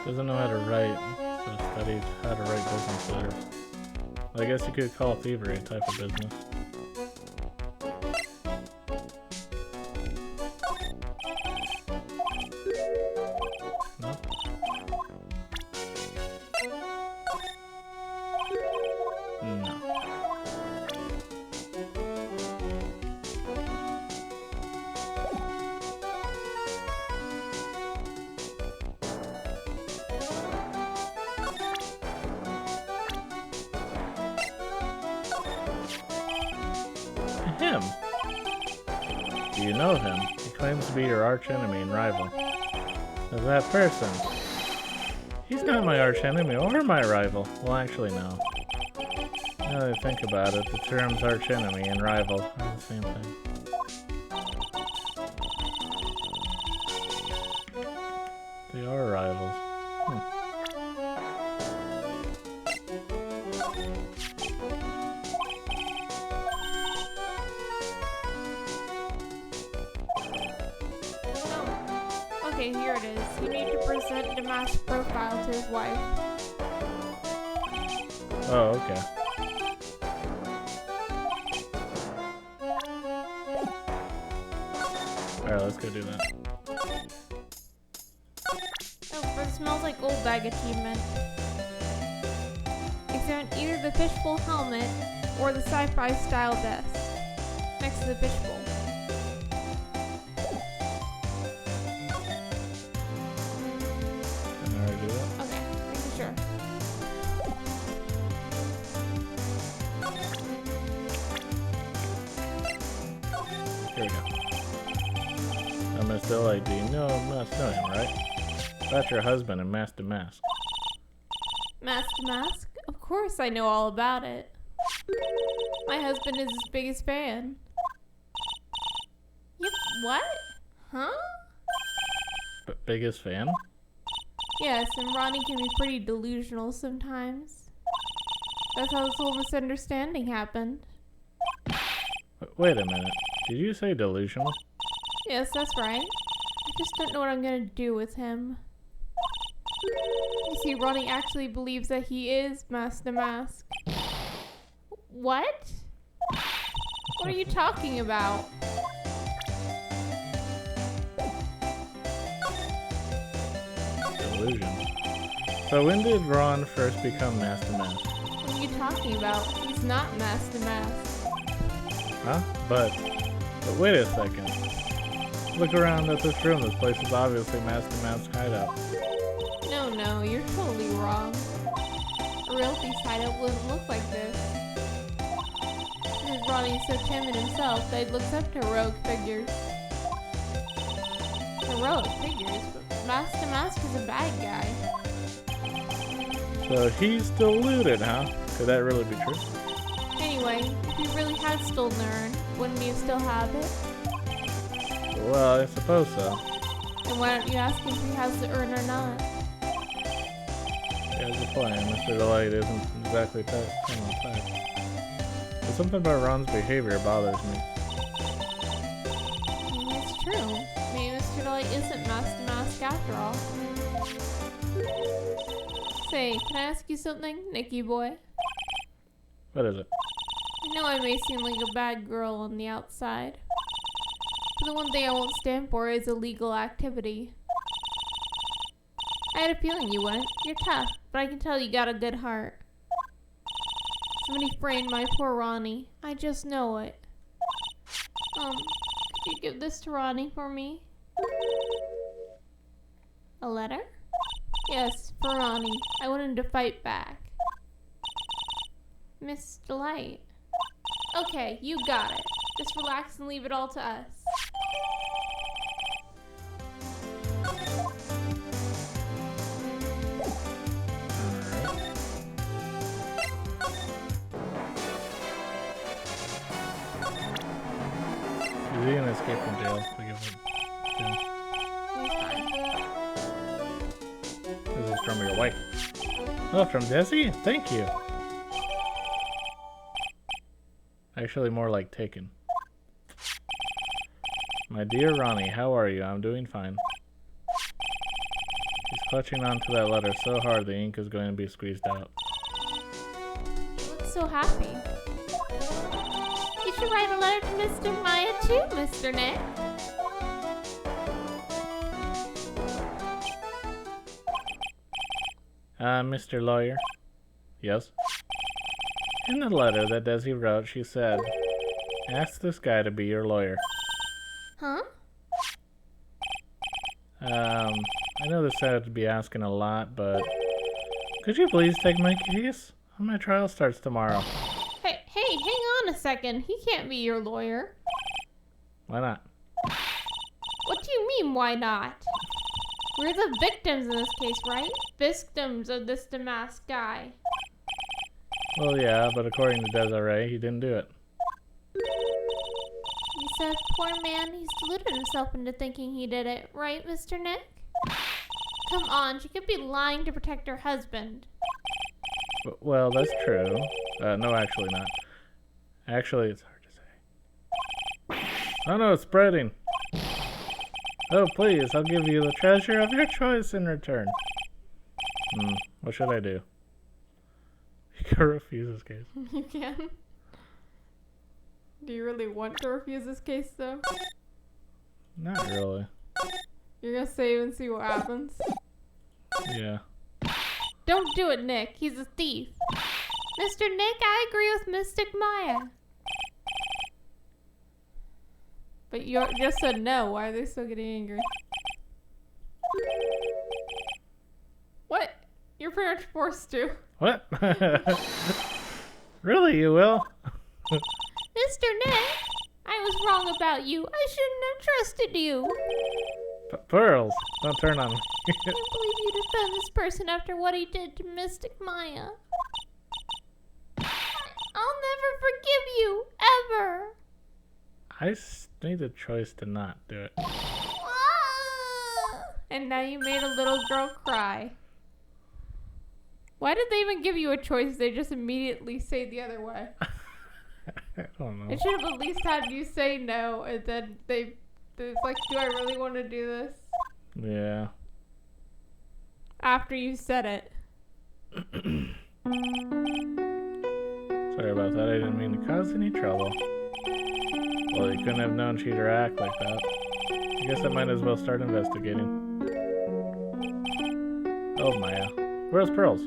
Doesn't know how to write, so studied how to write business letters. Well, I guess you could call thievery a type of business. No? him. Do you know him? He claims to be your archenemy and rival. Is that person? He's not my archenemy or my rival. Well, actually, no. Now that I think about it, the terms archenemy and rival are the same thing. They are rivals. Okay, here it is. You need to present Damask's profile to his wife. Oh, okay. Alright, let's go do that. Oh, it smells like old bag achievement. Examine either the fishbowl helmet or the sci-fi style desk next to the fishbowl. Can I already do that? Okay, making sure. Here we go. I must LID. No, I must know him, right? That's your husband in Master Mask. Mask to mask? Of course I know all about it. My husband is his biggest fan. Yep, what? Huh? Biggest fan? Yes, and Ronnie can be pretty delusional sometimes. That's how this whole misunderstanding happened. Wait a minute. Did you say delusional? Yes, that's right. I just don't know what I'm gonna do with him. You see, Ronnie actually believes that he is Master Mask. What? What are you talking about? Delusion. So when did Ron first become Master Mask? What are you talking about? He's not Master Mask. Huh? But wait a second. Look around at this room. This place is obviously Master Mask's hideout. No, you're totally wrong. A real thief's hideout wouldn't look like this. Because Ronnie's so timid himself that he looks up to heroic figures. Heroic figures? But Master Mask is a bad guy. So he's deluded, huh? Could that really be true? Anyway, if he really had stolen the urn, wouldn't he still have it? Well, I suppose so. And why don't you ask him if he has the urn or not? Yeah, as a plan, Mr. Delight isn't exactly that kind of type. But something about Ron's behavior bothers me. Maybe it's true. Maybe Mr. Delight isn't Master Mask after all. Say, can I ask you something, Nicky boy? What is it? I know I may seem like a bad girl on the outside, but the one thing I won't stand for is illegal activity. I had a feeling you wouldn't. You're tough, but I can tell you got a good heart. Somebody framed my poor Ronnie. I just know it. Could you give this to Ronnie for me? A letter? Yes, for Ronnie. I want him to fight back. Miss Delight. Okay, you got it. Just relax and leave it all to us. Is he gonna escape from jail? We give him. This is from your wife. Oh, from Desi? Thank you. Actually, more like taken. My dear Ronnie, how are you? I'm doing fine. He's clutching onto that letter so hard the ink is going to be squeezed out. You look so happy. You should write a letter to Mr. Maya too, Mr. Nick. Mr. Lawyer? Yes? In the letter that Desi wrote, she said, ask this guy to be your lawyer. Huh? I know this had to be asking a lot, but could you please take my case? My trial starts tomorrow. Hey, hang on a second. He can't be your lawyer. Why not? What do you mean, why not? We're the victims in this case, right? Victims of this Damask guy. Well, yeah, but according to Desiree, he didn't do it. You said, poor man, he's deluded himself into thinking he did it, right, Mr. Nick? Come on, she could be lying to protect her husband. Well, that's true. No, actually not. Actually, it's hard to say. Oh no, it's spreading. Oh, please, I'll give you the treasure of your choice in return. What should I do? You can refuse this case. You can. Do you really want to refuse this case, though? Not really. You're gonna save and see what happens? Yeah. Don't do it, Nick. He's a thief. Mr. Nick, I agree with Mystic Maya. But you just said no. Why are they still getting angry? What? You're pretty much forced to. What? Really, you will? Mr. Nick, I was wrong about you. I shouldn't have trusted you. Pearls, don't turn on me. I can't believe you defend this person after what he did to Mystic Maya. I'll never forgive you, ever. I made a choice to not do it. And now you made a little girl cry. Why did they even give you a choice? They just immediately say the other way. I don't know. It should have at least had you say no, and then it's like, do I really want to do this? Yeah. After you said it. Sorry about that. I didn't mean to cause any trouble. Well, you couldn't have known she'd act like that. I guess I might as well start investigating. Oh, Maya. Where's Pearls?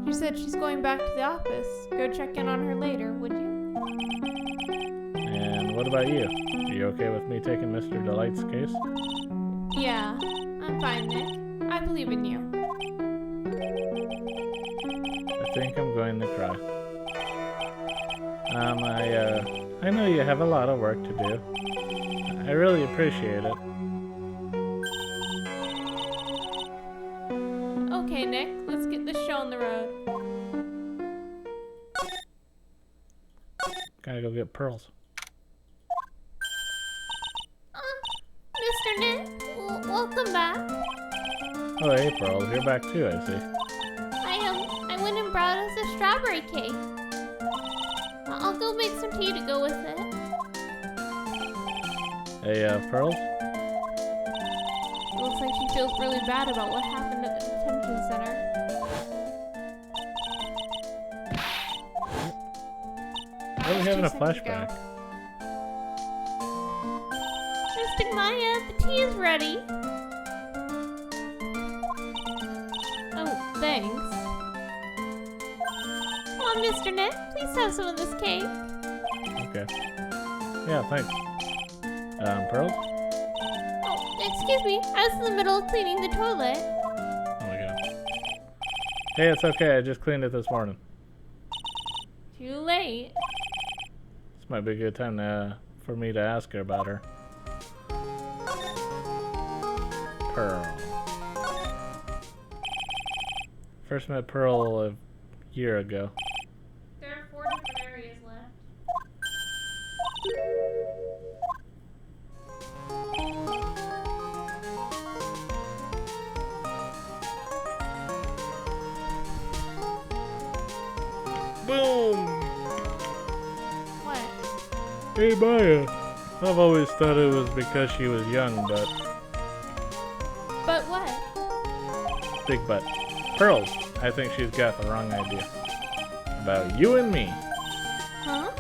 You said she's going back to the office. Go check in on her later, would you? And what about you? Are you okay with me taking Mr. Delight's case? Yeah, I'm fine, Nick. I believe in you. I think I'm going to cry. I know you have a lot of work to do. I really appreciate it. Okay, Nick, let's get this show on the road. Gotta go get Pearls. Mr. Nick, welcome back. Oh, hey, Pearls. You're back too, I see. I went and brought us a strawberry cake. I'll go make some tea to go with it. Hey, Pearls? It looks like she feels really bad about what happened at the detention center. Why are we having a flashback? Mystic Maya, the tea is ready. Oh, thanks. Come on, Mr. Nick, please have some of this cake. Okay. Yeah, thanks. Pearls? Oh, excuse me, I was in the middle of cleaning the toilet. Oh my god. Hey, it's okay. I just cleaned it this morning. Too late. This might be a good time for me to ask her about her. Pearl. First met Pearl a year ago. There are 4 different areas left. Boom! What? Hey, Maya. I've always thought it was because she was young, but... But what? Big butt. Pearls. I think she's got the wrong idea. About you and me. Huh?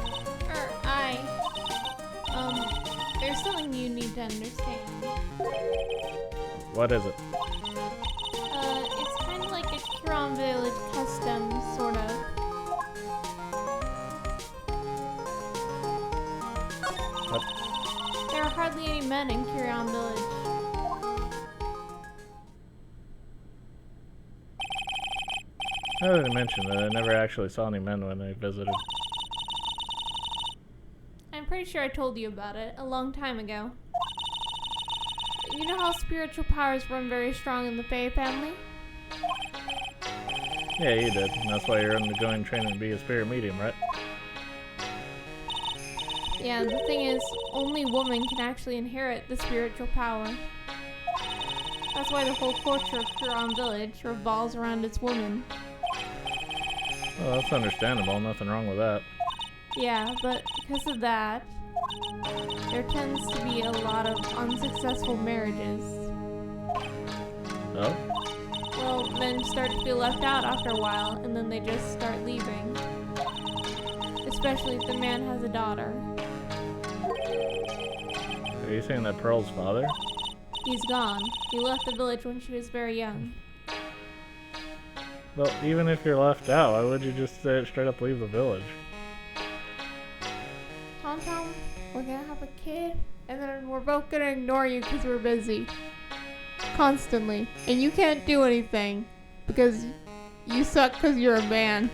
There's something you need to understand. What is it? It's kind of like a Huron Village custom, sort of. What? There are hardly any men in Huron Village. Now that I mentioned it, I never actually saw any men when I visited. I'm pretty sure I told you about it a long time ago. You know how spiritual powers run very strong in the Fae family? Yeah, you did. And that's why you're undergoing training to be a spirit medium, right? Yeah, the thing is, only women can actually inherit the spiritual power. That's why the whole culture of Huron Village revolves around its women. Well, that's understandable. Nothing wrong with that. Yeah, but because of that, there tends to be a lot of unsuccessful marriages. Oh? Well, men start to feel left out after a while, and then they just start leaving. Especially if the man has a daughter. Are you saying that Pearl's father? He's gone. He left the village when she was very young. Well, even if you're left out, why would you just straight up leave the village? Tom Tom, we're gonna have a kid, and then we're both gonna ignore you because we're busy. Constantly. And you can't do anything because you suck because you're a man.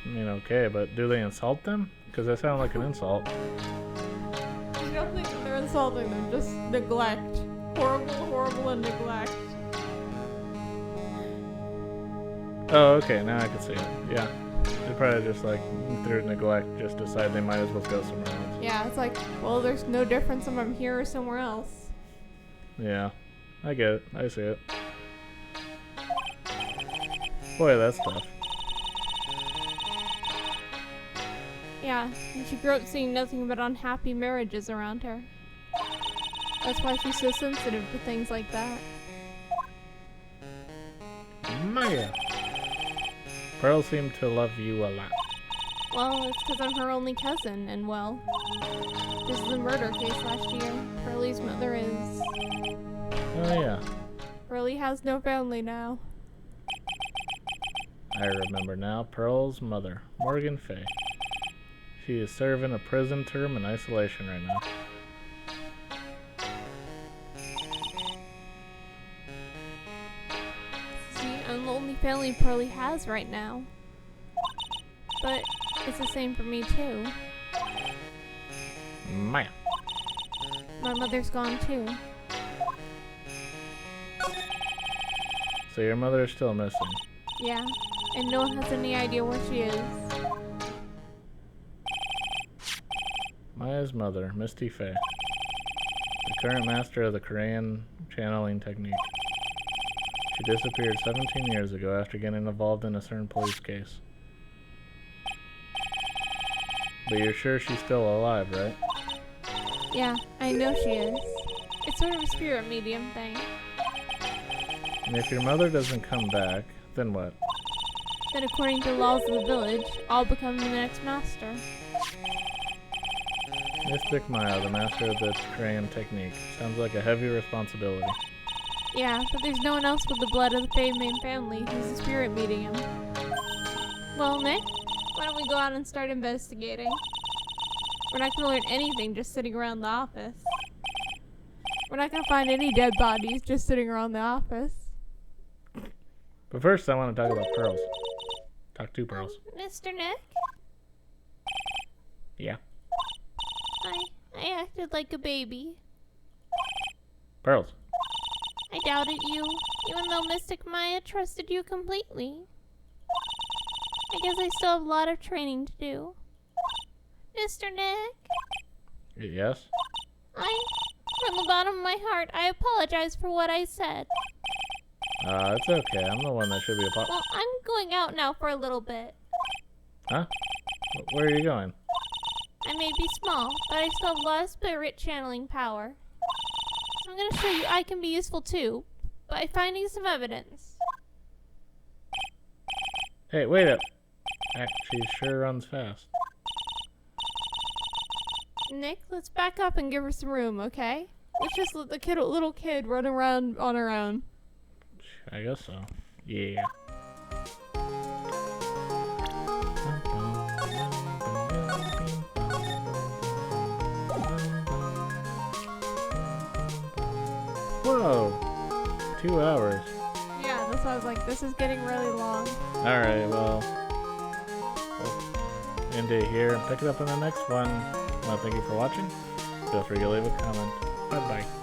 I mean, okay, but do they insult them? Because that sounds like an insult. I don't think that they're insulting them, just neglect. Horrible, horrible, and neglect. Oh, okay, now I can see it. Yeah. They probably just, like, through neglect, just decide they might as well go somewhere else. Yeah, it's like, well, there's no difference if I'm here or somewhere else. Yeah. I get it. I see it. Boy, that's tough. Yeah, and she grew up seeing nothing but unhappy marriages around her. That's why she's so sensitive to things like that. Maya! Pearl seemed to love you a lot. Well, it's because I'm her only cousin, and well, this is a murder case last year. Pearlie's mother is... Oh, yeah. Pearlie has no family now. I remember now. Pearl's mother, Morgan Fay. She is serving a prison term in isolation right now. See, I'm the only family Pearlie has right now. But it's the same for me, too. Maya. My mother's gone, too. So your mother is still missing. Yeah, and no one has any idea where she is. Maya's mother, Misty Fay. The current master of the Korean channeling technique. She disappeared 17 years ago after getting involved in a certain police case. But you're sure she's still alive, right? Yeah, I know she is. It's sort of a spirit medium thing. And if your mother doesn't come back, then what? Then according to the laws of the village, I'll become the next master. Mystic Maya, the master of the Korean technique. Sounds like a heavy responsibility. Yeah, but there's no one else with the blood of the Fae main family who's a spirit medium. Well, Nick, why don't we go out and start investigating? We're not gonna learn anything just sitting around the office. We're not gonna find any dead bodies just sitting around the office. But first, I want to talk about pearls. Talk to pearls. Mr. Nick, Yeah. I acted like a baby. Pearls. I doubted you, even though Mystic Maya trusted you completely. I guess I still have a lot of training to do. Mr. Nick, Yes? from the bottom of my heart, I apologize for what I said. It's okay. I'm the one that should be Well, I'm going out now for a little bit. Huh? Where are you going? I may be small, but I still have a lot of spirit channeling power. So I'm gonna show you I can be useful too, by finding some evidence. Hey, wait up. She sure runs fast. Nick, let's back up and give her some room, okay? Let's just let the little kid run around on her own. I guess so. Yeah. Whoa! 2 hours. Yeah, So I was like, this is getting really long. Alright, well, we'll end it here and pick it up in the next one. Well, thank you for watching. Feel free to leave a comment. Bye-bye.